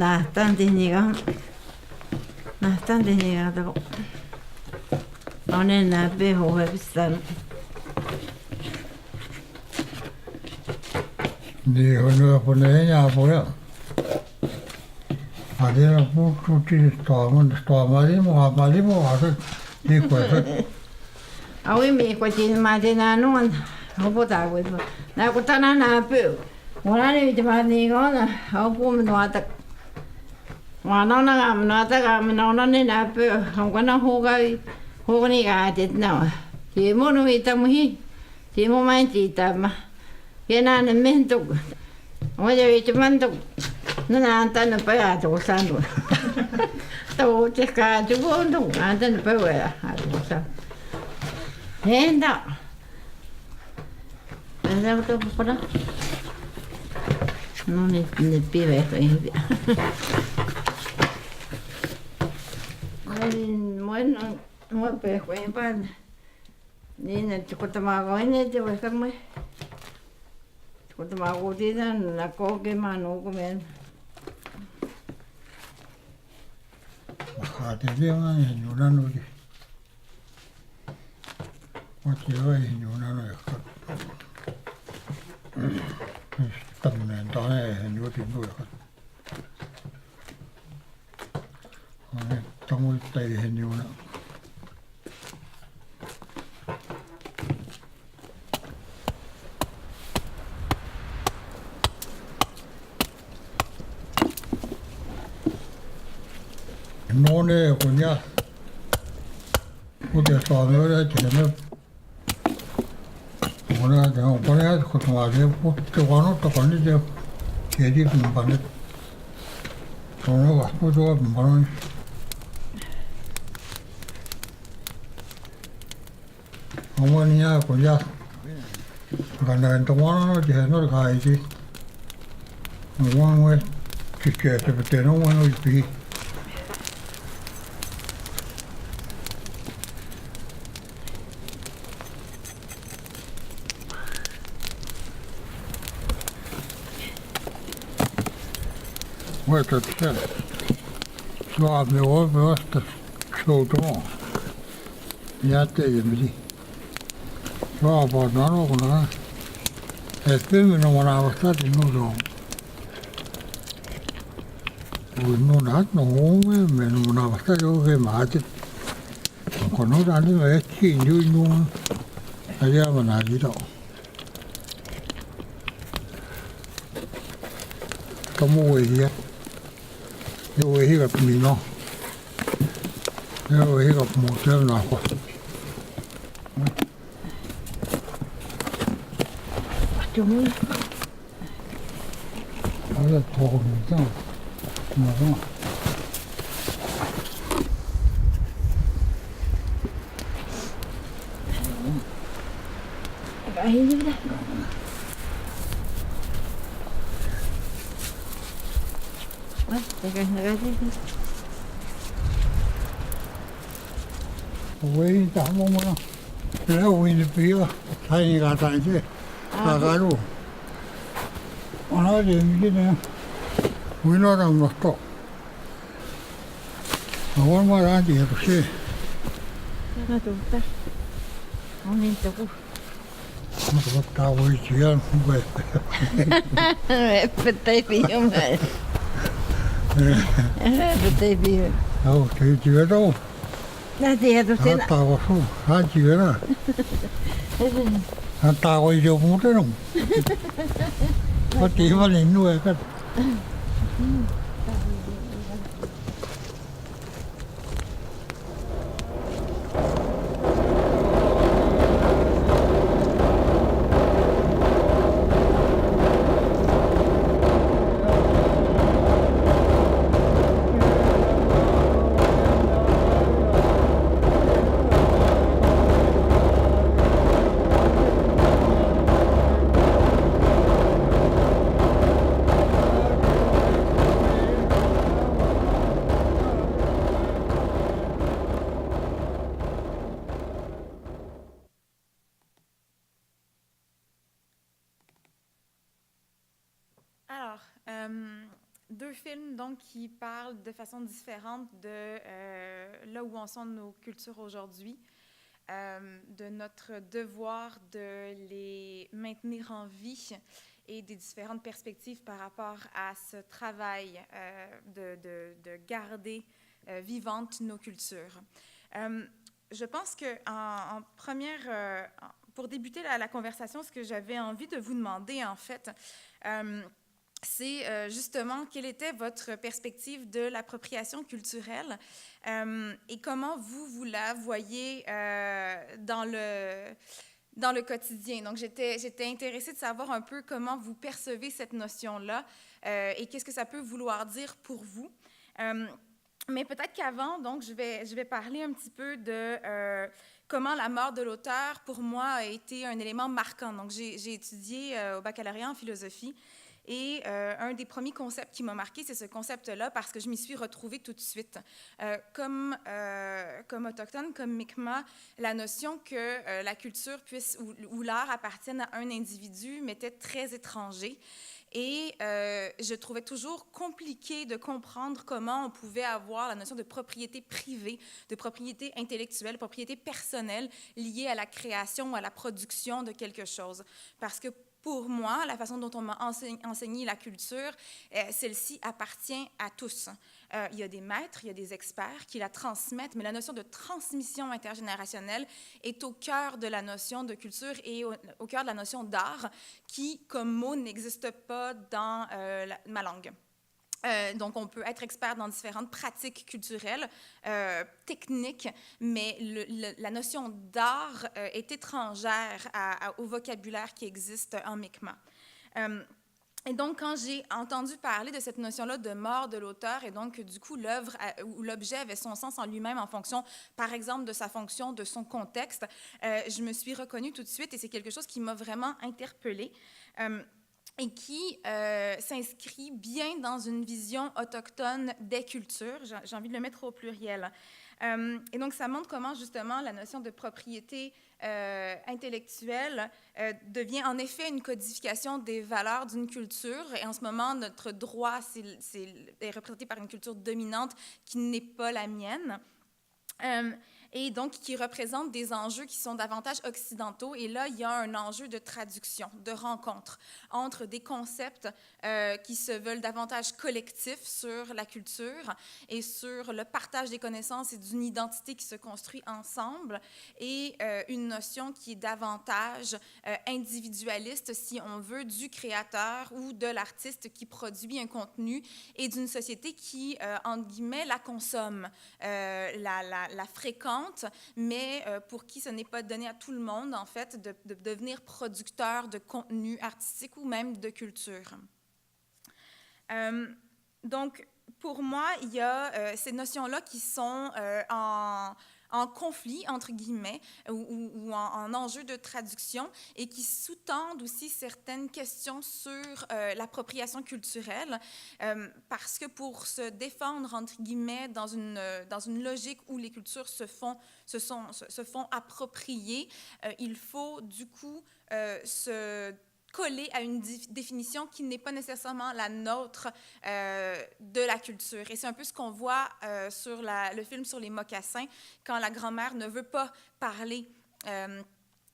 Nähtaan tehniä tavo. On enää pehohevistään.
Niin on jo kun ei enää voi. Adela puhuttiin stoamarimu aset liikuiset.
Aui mi kotiin mä tänään on hopotaa kuin. Nää kun tänään näpy. Mulla nyt mä niin on hopum nuota. Mä on ne näpy. Onko na huoni kaatit nää. Tiemo no ita muhi. Tiemo mä en tiedä. Enää ne mentu. Mä jo mentu. No näen pojat osannut. Tuossa kaatuvuon tungaan tänne pöydällä. Entä? Entä kun tuolla? No nyt piveet on hyviä. Moi pehkojen päälle. Niin, että kun tämä koin, että vaikka moi. Kun tämä kuutiin näkokemaan nuukumeen.
Haateliaan hinnunan oli. Otti hinnunan oli. Tämmöinen taneen juotin nuikat. Tamuittai hinnunan. No ne kun ja kuten saamioille tiedämme monet on koneet kun se putti vanhoista koneet ja kieti kumpaneet on vasta tuo kumpanen on ja kun ja kannain tuolla tiedämme kaikki on sitten se pitää noin oikein. Mutta se Suomi on vasta soutumaan. Jätteemeli. Saapaat nanokuna. Et pymminomana vasta tinnuutumaan. Uinnunaat no huumemme, numana vasta johkemaatit. Onko noita niin me etsiin juinnuun. Ja jäämänä kitoo. Muu ei hiä. Joo ei hiä minä. Joo ei hiä muu täynnä.
Joo muu.
Olet tuohon mitään. Mä vaan.
Ei mitään.
Uin tähän mummona. Minä uin piiva. Sain katain se. Kakaru. On aina miten. Uin otan nosto. Mä varmaan räätiä kun se.
Tämä tuota. On niin joku.
Mutta ottaa voi siellä mukeppe.
Eppä ei piimäin. Ei piimäin.
Joo, se ei työtä ole.
Nää tietysti.
Hattaako sun? Hän työtä. Hattaako ei ole muuten on. Otti hyvä linnu eikä.
2 films donc, qui parlent de façon différente de là où en sont nos cultures aujourd'hui, de notre devoir de les maintenir en vie et des différentes perspectives par rapport à ce travail de garder vivantes nos cultures. Je pense qu'en première, pour débuter la conversation, ce que j'avais envie de vous demander, en fait, c'est justement quelle était votre perspective de l'appropriation culturelle et comment vous la voyez dans le quotidien. Donc, j'étais intéressée de savoir un peu comment vous percevez cette notion-là et qu'est-ce que ça peut vouloir dire pour vous. Mais peut-être qu'avant, donc, je vais parler un petit peu de comment la mort de l'auteur, pour moi, a été un élément marquant. Donc, j'ai étudié au baccalauréat en philosophie et un des premiers concepts qui m'a marqué, c'est ce concept-là parce que je m'y suis retrouvée tout de suite. Comme autochtone, comme Mi'kmaq, la notion que la culture puisse ou l'art appartienne à un individu m'était très étranger. Et je trouvais toujours compliqué de comprendre comment on pouvait avoir la notion de propriété privée, de propriété intellectuelle, de propriété personnelle liée à la création ou à la production de quelque chose. Parce que pour moi, la façon dont on m'a enseigné la culture, celle-ci appartient à tous. Il y a des maîtres, il y a des experts qui la transmettent, mais la notion de transmission intergénérationnelle est au cœur de la notion de culture et au cœur de la notion d'art qui, comme mot, n'existe pas dans ma langue. Donc, on peut être expert dans différentes pratiques culturelles, techniques, mais la notion d'art est étrangère au vocabulaire qui existe en Mi'kmaq. Et donc, quand j'ai entendu parler de cette notion-là de mort de l'auteur, et donc, du coup, l'œuvre ou l'objet avait son sens en lui-même en fonction, par exemple, de sa fonction, de son contexte, je me suis reconnue tout de suite et c'est quelque chose qui m'a vraiment interpellée. Et qui s'inscrit bien dans une vision autochtone des cultures. J'ai envie de le mettre au pluriel. Et donc, ça montre comment, justement, la notion de propriété intellectuelle devient en effet une codification des valeurs d'une culture. Et en ce moment, notre droit est représenté par une culture dominante qui n'est pas la mienne. Et donc qui représente des enjeux qui sont davantage occidentaux. Et là, il y a un enjeu de traduction, de rencontre entre des concepts qui se veulent davantage collectifs sur la culture et sur le partage des connaissances et d'une identité qui se construit ensemble et une notion qui est davantage individualiste, si on veut, du créateur ou de l'artiste qui produit un contenu et d'une société qui, entre guillemets, la consomme, la fréquente, mais pour qui ce n'est pas donné à tout le monde, en fait, de devenir producteur de contenu artistique ou même de culture. Donc, pour moi, il y a ces notions-là qui sont en conflit, entre guillemets, ou en enjeu de traduction, et qui sous-tendent aussi certaines questions sur l'appropriation culturelle, parce que pour se défendre, entre guillemets, dans une logique où les cultures se font approprier, il faut, du coup, se coller à une définition qui n'est pas nécessairement la nôtre de la culture. Et c'est un peu ce qu'on voit sur le film sur les mocassins, quand la grand-mère ne veut pas parler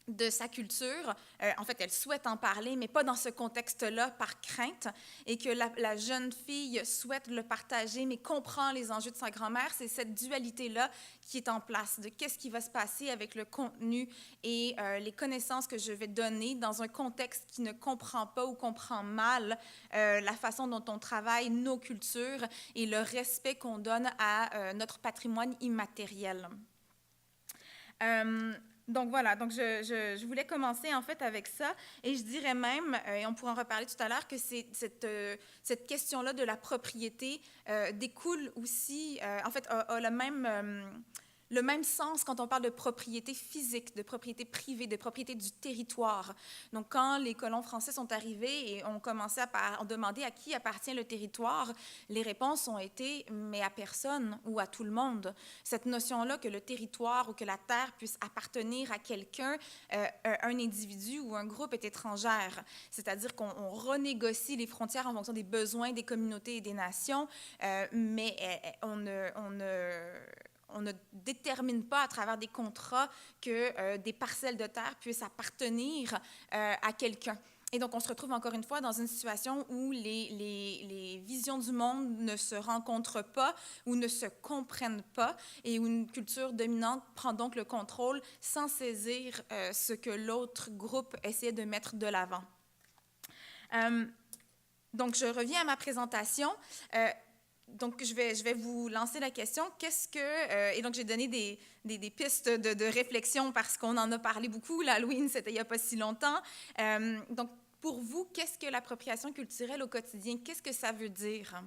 de sa culture. En fait, elle souhaite en parler, mais pas dans ce contexte-là, par crainte, et que la jeune fille souhaite le partager, mais comprend les enjeux de sa grand-mère. C'est cette dualité-là qui est en place, de qu'est-ce qui va se passer avec le contenu et les connaissances que je vais donner dans un contexte qui ne comprend pas ou comprend mal la façon dont on travaille nos cultures et le respect qu'on donne à notre patrimoine immatériel. Donc voilà, donc je voulais commencer en fait avec ça et je dirais même, et on pourra en reparler tout à l'heure, que cette question-là de la propriété découle aussi, en fait, a le même sens quand on parle de propriété physique, de propriété privée, de propriété du territoire. Donc, quand les colons français sont arrivés et ont commencé à demander à qui appartient le territoire, les réponses ont été « mais à personne » ou « à tout le monde ». Cette notion-là que le territoire ou que la terre puisse appartenir à quelqu'un, un individu ou un groupe est étrangère. C'est-à-dire qu'on renégocie les frontières en fonction des besoins des communautés et des nations, mais on ne détermine pas à travers des contrats que des parcelles de terre puissent appartenir à quelqu'un. Et donc, on se retrouve encore une fois dans une situation où les visions du monde ne se rencontrent pas ou ne se comprennent pas et où une culture dominante prend donc le contrôle sans saisir ce que l'autre groupe essaie de mettre de l'avant. Donc, je reviens à ma présentation. Donc, je vais vous lancer la question, et donc j'ai donné des pistes de réflexion parce qu'on en a parlé beaucoup. L'Halloween, c'était il n'y a pas si longtemps. Donc, pour vous, qu'est-ce que l'appropriation culturelle au quotidien? Qu'est-ce que ça veut dire?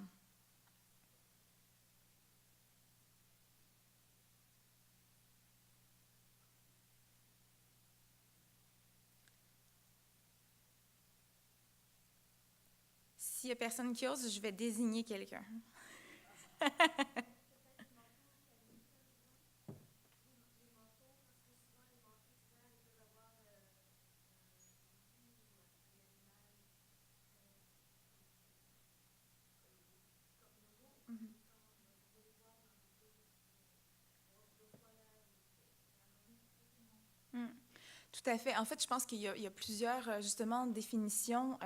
S'il n'y a personne qui ose, je vais désigner quelqu'un. Tout à fait. En fait, je pense qu'il y a plusieurs, justement, définitions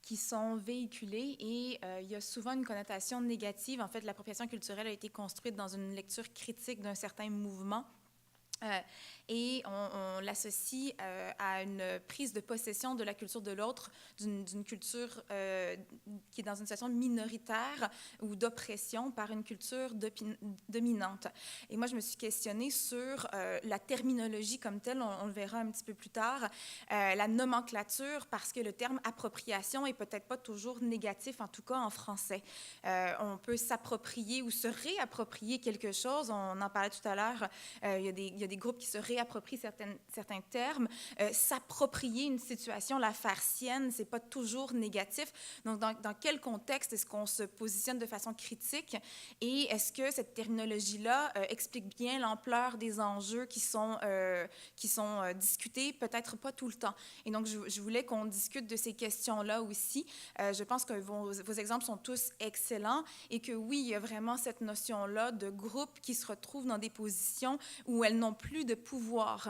qui sont véhiculées et il y a souvent une connotation négative. En fait, l'appropriation culturelle a été construite dans une lecture critique d'un certain mouvement. Et on l'associe à une prise de possession de la culture de l'autre, d'une culture qui est dans une situation minoritaire ou d'oppression par une culture dominante. Et moi, je me suis questionnée sur la terminologie comme telle, on le verra un petit peu plus tard, la nomenclature, parce que le terme appropriation est peut-être pas toujours négatif, en tout cas en français. On peut s'approprier ou se réapproprier quelque chose, on en parlait tout à l'heure, il y a des groupes qui se réapproprient certains termes. S'approprier une situation, la faire sienne, c'est pas toujours négatif. Donc, dans quel contexte est-ce qu'on se positionne de façon critique et est-ce que cette terminologie-là explique bien l'ampleur des enjeux qui sont discutés? Peut-être pas tout le temps. Et donc, je voulais qu'on discute de ces questions-là aussi. Je pense que vos exemples sont tous excellents et que oui, il y a vraiment cette notion-là de groupe qui se retrouvent dans des positions où elles n'ont plus de pouvoir.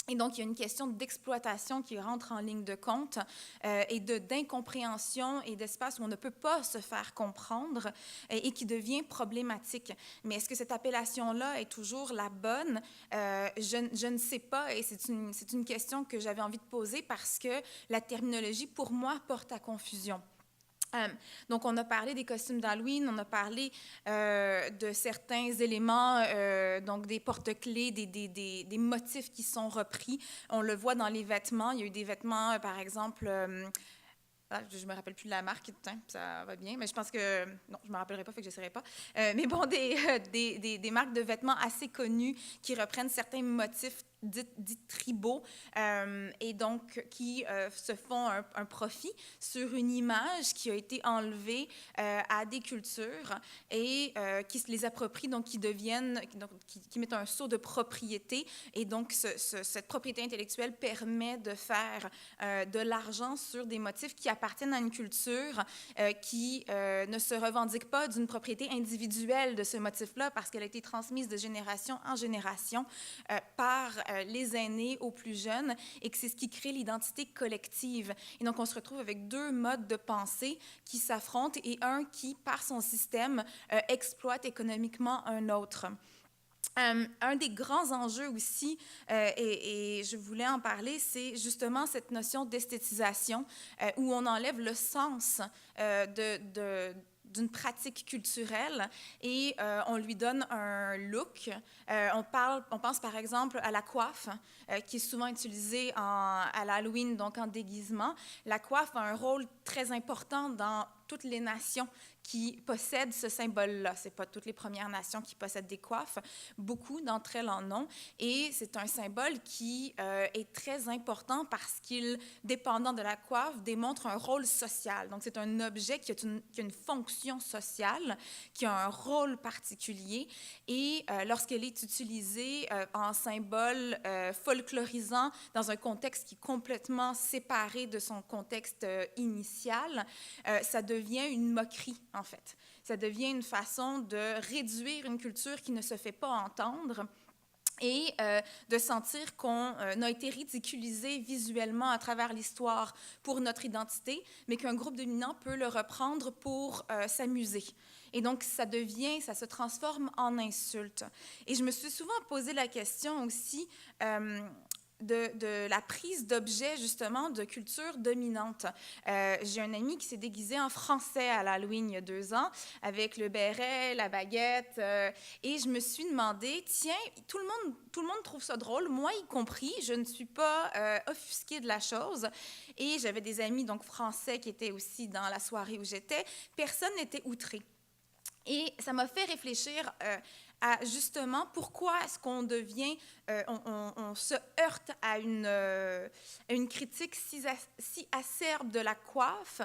Et donc, il y a une question d'exploitation qui rentre en ligne de compte et d'incompréhension et d'espace où on ne peut pas se faire comprendre et qui devient problématique. Mais est-ce que cette appellation-là est toujours la bonne? Je ne sais pas et c'est une question que j'avais envie de poser parce que la terminologie, pour moi, porte à confusion. Donc, on a parlé des costumes d'Halloween, on a parlé de certains éléments, donc des porte-clés, des motifs qui sont repris. On le voit dans les vêtements. Il y a eu des vêtements, par exemple, je ne me rappelle plus de la marque, ça va bien, mais je pense que, non, je ne me rappellerai pas, fait que je n'essaierai pas. Mais bon, des marques de vêtements assez connues qui reprennent certains motifs dits tribaux et donc qui se font un profit sur une image qui a été enlevée à des cultures et qui se les approprient, donc qui mettent un sceau de propriété et donc cette propriété intellectuelle permet de faire de l'argent sur des motifs qui appartiennent à une culture qui ne se revendique pas d'une propriété individuelle de ce motif-là parce qu'elle a été transmise de génération en génération par les aînés aux plus jeunes et que c'est ce qui crée l'identité collective. Et donc, on se retrouve avec deux modes de pensée qui s'affrontent et un qui, par son système, exploite économiquement un autre. Un des grands enjeux aussi, et je voulais en parler, c'est justement cette notion d'esthétisation où on enlève le sens d'une pratique culturelle et on lui donne un look. On pense par exemple à la coiffe qui est souvent utilisée à l'Halloween, donc en déguisement. La coiffe a un rôle très important dans toutes les nations qui possèdent ce symbole-là. Ce n'est pas toutes les Premières Nations qui possèdent des coiffes. Beaucoup d'entre elles en ont. Et c'est un symbole qui est très important parce qu'il, dépendant de la coiffe, démontre un rôle social. Donc, c'est un objet qui a une fonction sociale, qui a un rôle particulier. Et lorsqu'elle est utilisée en symbole folklorisant dans un contexte qui est complètement séparé de son contexte initial, ça devient une moquerie, en fait. Ça devient une façon de réduire une culture qui ne se fait pas entendre et de sentir qu'on a été ridiculisé visuellement à travers l'histoire pour notre identité, mais qu'un groupe dominant peut le reprendre pour s'amuser. Et donc, ça se transforme en insulte. Et je me suis souvent posé la question aussi de la prise d'objets, justement, de culture dominante. J'ai un ami qui s'est déguisé en français à l'Halloween il y a 2 ans, avec le béret, la baguette, et je me suis demandé, tiens, tout le monde trouve ça drôle, moi y compris, je ne suis pas offusquée de la chose, et j'avais des amis donc français qui étaient aussi dans la soirée où j'étais, personne n'était outré. Et ça m'a fait réfléchir à justement pourquoi est-ce qu'on devient, on se heurte à une critique si acerbe de la coiffe.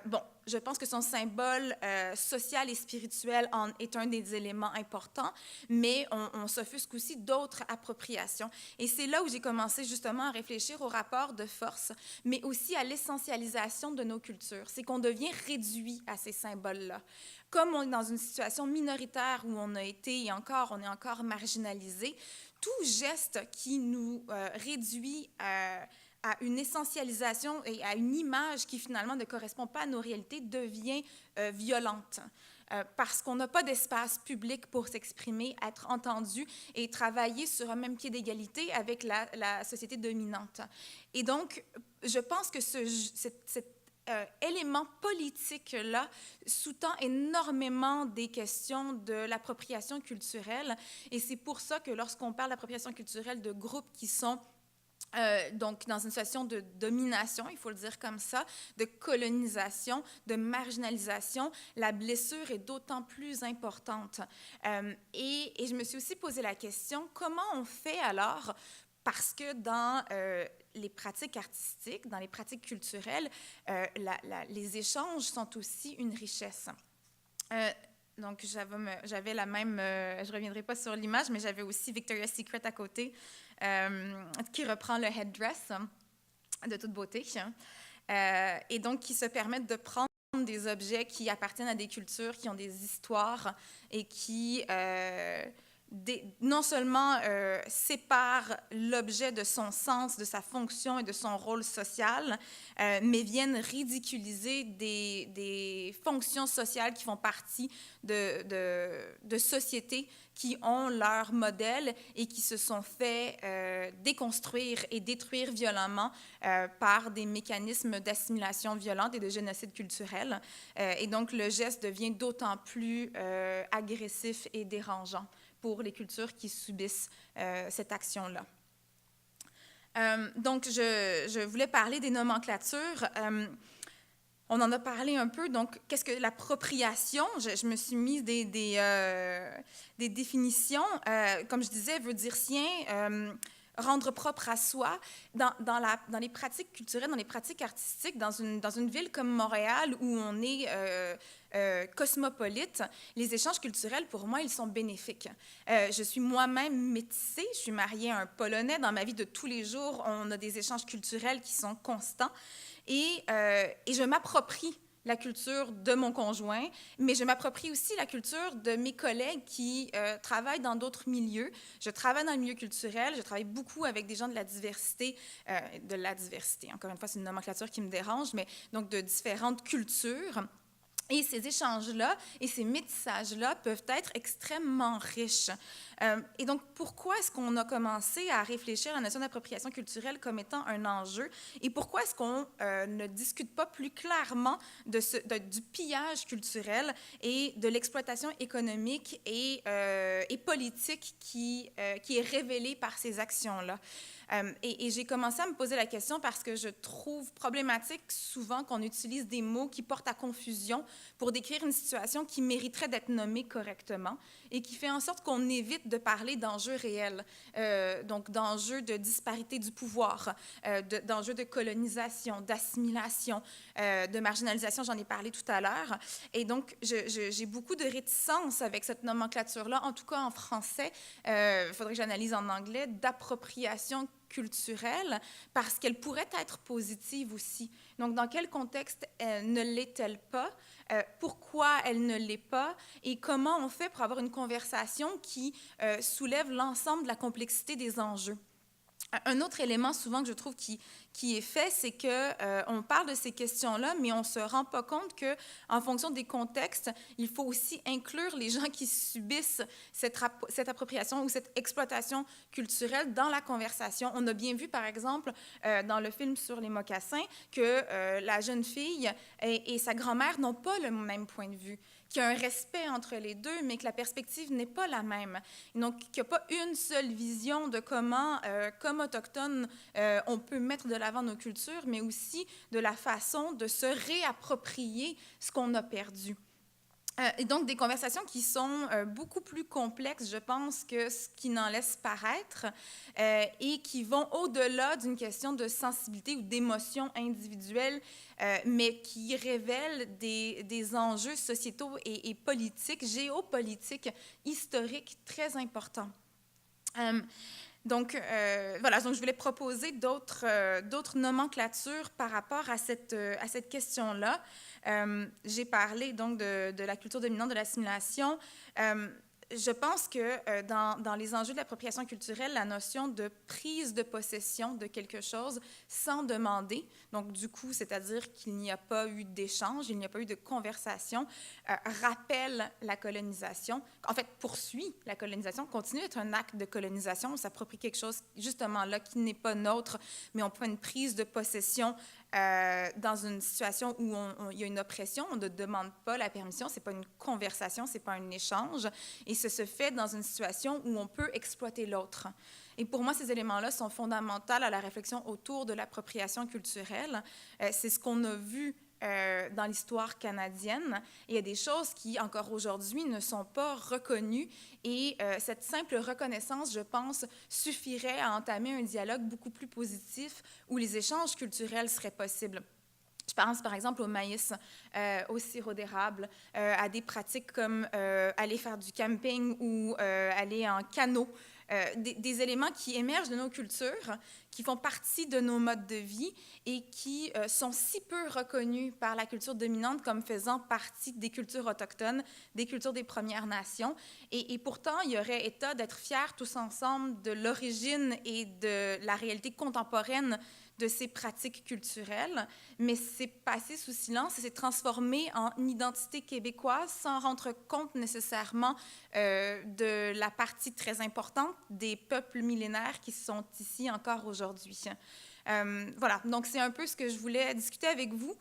Bon, je pense que son symbole social et spirituel est un des éléments importants, mais on s'offusque aussi d'autres appropriations. Et c'est là où j'ai commencé justement à réfléchir au rapport de force, mais aussi à l'essentialisation de nos cultures. C'est qu'on devient réduit à ces symboles-là. Comme on est dans une situation minoritaire où on est encore marginalisé, tout geste qui nous réduit à une essentialisation et à une image qui finalement ne correspond pas à nos réalités devient violente. Parce qu'on n'a pas d'espace public pour s'exprimer, être entendu et travailler sur un même pied d'égalité avec la société dominante. Et donc, je pense que cet élément politique-là sous-tend énormément des questions de l'appropriation culturelle. Et c'est pour ça que lorsqu'on parle d'appropriation culturelle de groupes qui sont donc dans une situation de domination, il faut le dire comme ça, de colonisation, de marginalisation, la blessure est d'autant plus importante. Et je me suis aussi posé la question, comment on fait alors? Parce que dans les pratiques artistiques, dans les pratiques culturelles, les échanges sont aussi une richesse. Donc, j'avais la même, je ne reviendrai pas sur l'image, mais j'avais aussi Victoria's Secret à côté, qui reprend le headdress de toute beauté, et donc qui se permettent de prendre des objets qui appartiennent à des cultures, qui ont des histoires et qui non seulement séparent l'objet de son sens, de sa fonction et de son rôle social, mais viennent ridiculiser des fonctions sociales qui font partie de sociétés qui ont leur modèle et qui se sont fait déconstruire et détruire violemment par des mécanismes d'assimilation violente et de génocide culturel. Et donc, le geste devient d'autant plus agressif et dérangeant pour les cultures qui subissent cette action-là. Donc, je voulais parler des nomenclatures. On en a parlé un peu. Donc, qu'est-ce que l'appropriation? Je me suis mise des définitions. Comme je disais, veut dire sien, rendre propre à soi. Dans les pratiques culturelles, dans les pratiques artistiques, dans une ville comme Montréal, où on est cosmopolite, les échanges culturels, pour moi, ils sont bénéfiques. Je suis moi-même métissée, je suis mariée à un Polonais. Dans ma vie de tous les jours, on a des échanges culturels qui sont constants. Et je m'approprie la culture de mon conjoint, mais je m'approprie aussi la culture de mes collègues qui travaillent dans d'autres milieux. Je travaille dans le milieu culturel, je travaille beaucoup avec des gens de la diversité, encore une fois, c'est une nomenclature qui me dérange, mais donc de différentes cultures. Et ces échanges-là et ces métissages-là peuvent être extrêmement riches. Et donc, pourquoi est-ce qu'on a commencé à réfléchir à la notion d'appropriation culturelle comme étant un enjeu? Et pourquoi est-ce qu'on ne discute pas plus clairement du pillage culturel et de l'exploitation économique et politique qui est révélée par ces actions-là? Et j'ai commencé à me poser la question parce que je trouve problématique souvent qu'on utilise des mots qui portent à confusion pour décrire une situation qui mériterait d'être nommée correctement et qui fait en sorte qu'on évite de parler d'enjeux réels, donc d'enjeux de disparité du pouvoir, d'enjeux de colonisation, d'assimilation, de marginalisation, j'en ai parlé tout à l'heure. Et donc, j'ai beaucoup de réticence avec cette nomenclature-là, en tout cas en français. Il faudrait que j'analyse en anglais, d'appropriation culturelle, parce qu'elle pourrait être positive aussi. Donc, dans quel contexte ne l'est-elle pas? Pourquoi elle ne l'est pas? Et comment on fait pour avoir une conversation qui soulève l'ensemble de la complexité des enjeux? Un autre élément souvent que je trouve qui est fait, c'est qu'on parle de ces questions-là, mais on ne se rend pas compte qu'en fonction des contextes, il faut aussi inclure les gens qui subissent cette appropriation ou cette exploitation culturelle dans la conversation. On a bien vu, par exemple, dans le film sur les mocassins, que la jeune fille et sa grand-mère n'ont pas le même point de vue, qu'il y a un respect entre les deux, mais que la perspective n'est pas la même. Donc, qu'il n'y a pas une seule vision de comment, comme autochtones, on peut mettre de l'avant nos cultures, mais aussi de la façon de se réapproprier ce qu'on a perdu. Et donc, des conversations qui sont beaucoup plus complexes, je pense, que ce qui n'en laisse paraître et qui vont au-delà d'une question de sensibilité ou d'émotion individuelle, mais qui révèlent des enjeux sociétaux et politiques, géopolitiques, historiques très importants. Donc, voilà, donc je voulais proposer d'autres nomenclatures par rapport à cette question-là. J'ai parlé donc de la culture dominante, de l'assimilation. Je pense que dans les enjeux de l'appropriation culturelle, la notion de prise de possession de quelque chose sans demander, donc du coup, c'est-à-dire qu'il n'y a pas eu d'échange, il n'y a pas eu de conversation, rappelle la colonisation, en fait, poursuit la colonisation, continue d'être un acte de colonisation, on s'approprie quelque chose justement là qui n'est pas nôtre, mais on prend une prise de possession dans une situation où il y a une oppression, on ne demande pas la permission, ce n'est pas une conversation, ce n'est pas un échange, et ce se fait dans une situation où on peut exploiter l'autre. Et pour moi, ces éléments-là sont fondamentaux à la réflexion autour de l'appropriation culturelle. C'est ce qu'on a vu dans l'histoire canadienne. Et il y a des choses qui, encore aujourd'hui, ne sont pas reconnues. Et cette simple reconnaissance, je pense, suffirait à entamer un dialogue beaucoup plus positif où les échanges culturels seraient possibles. Je pense, par exemple, au maïs, au sirop d'érable, à des pratiques comme aller faire du camping ou aller en canot. Des éléments qui émergent de nos cultures, qui font partie de nos modes de vie et qui sont si peu reconnus par la culture dominante comme faisant partie des cultures autochtones, des cultures des Premières Nations. Et pourtant, il y aurait état d'être fiers tous ensemble de l'origine et de la réalité contemporaine de ces pratiques culturelles, mais c'est passé sous silence et c'est transformé en identité québécoise sans rendre compte nécessairement de la partie très importante des peuples millénaires qui sont ici encore aujourd'hui. Voilà, donc c'est un peu ce que je voulais discuter avec vous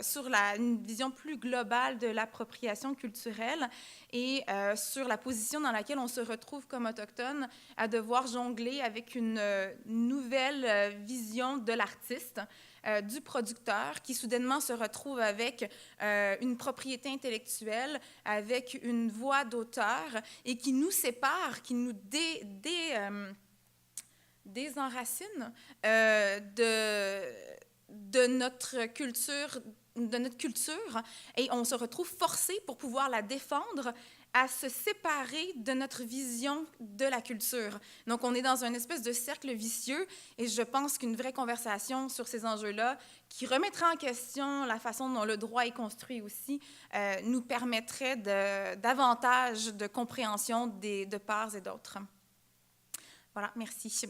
sur une vision plus globale de l'appropriation culturelle et sur la position dans laquelle on se retrouve comme autochtone à devoir jongler avec une nouvelle vision de l'artiste, du producteur qui soudainement se retrouve avec une propriété intellectuelle, avec une voix d'auteur et qui nous sépare, qui nous désenracine de notre culture, et on se retrouve forcé pour pouvoir la défendre à se séparer de notre vision de la culture. Donc, on est dans une espèce de cercle vicieux et je pense qu'une vraie conversation sur ces enjeux-là, qui remettrait en question la façon dont le droit est construit aussi, nous permettrait davantage de compréhension de part et d'autre. Voilà, merci.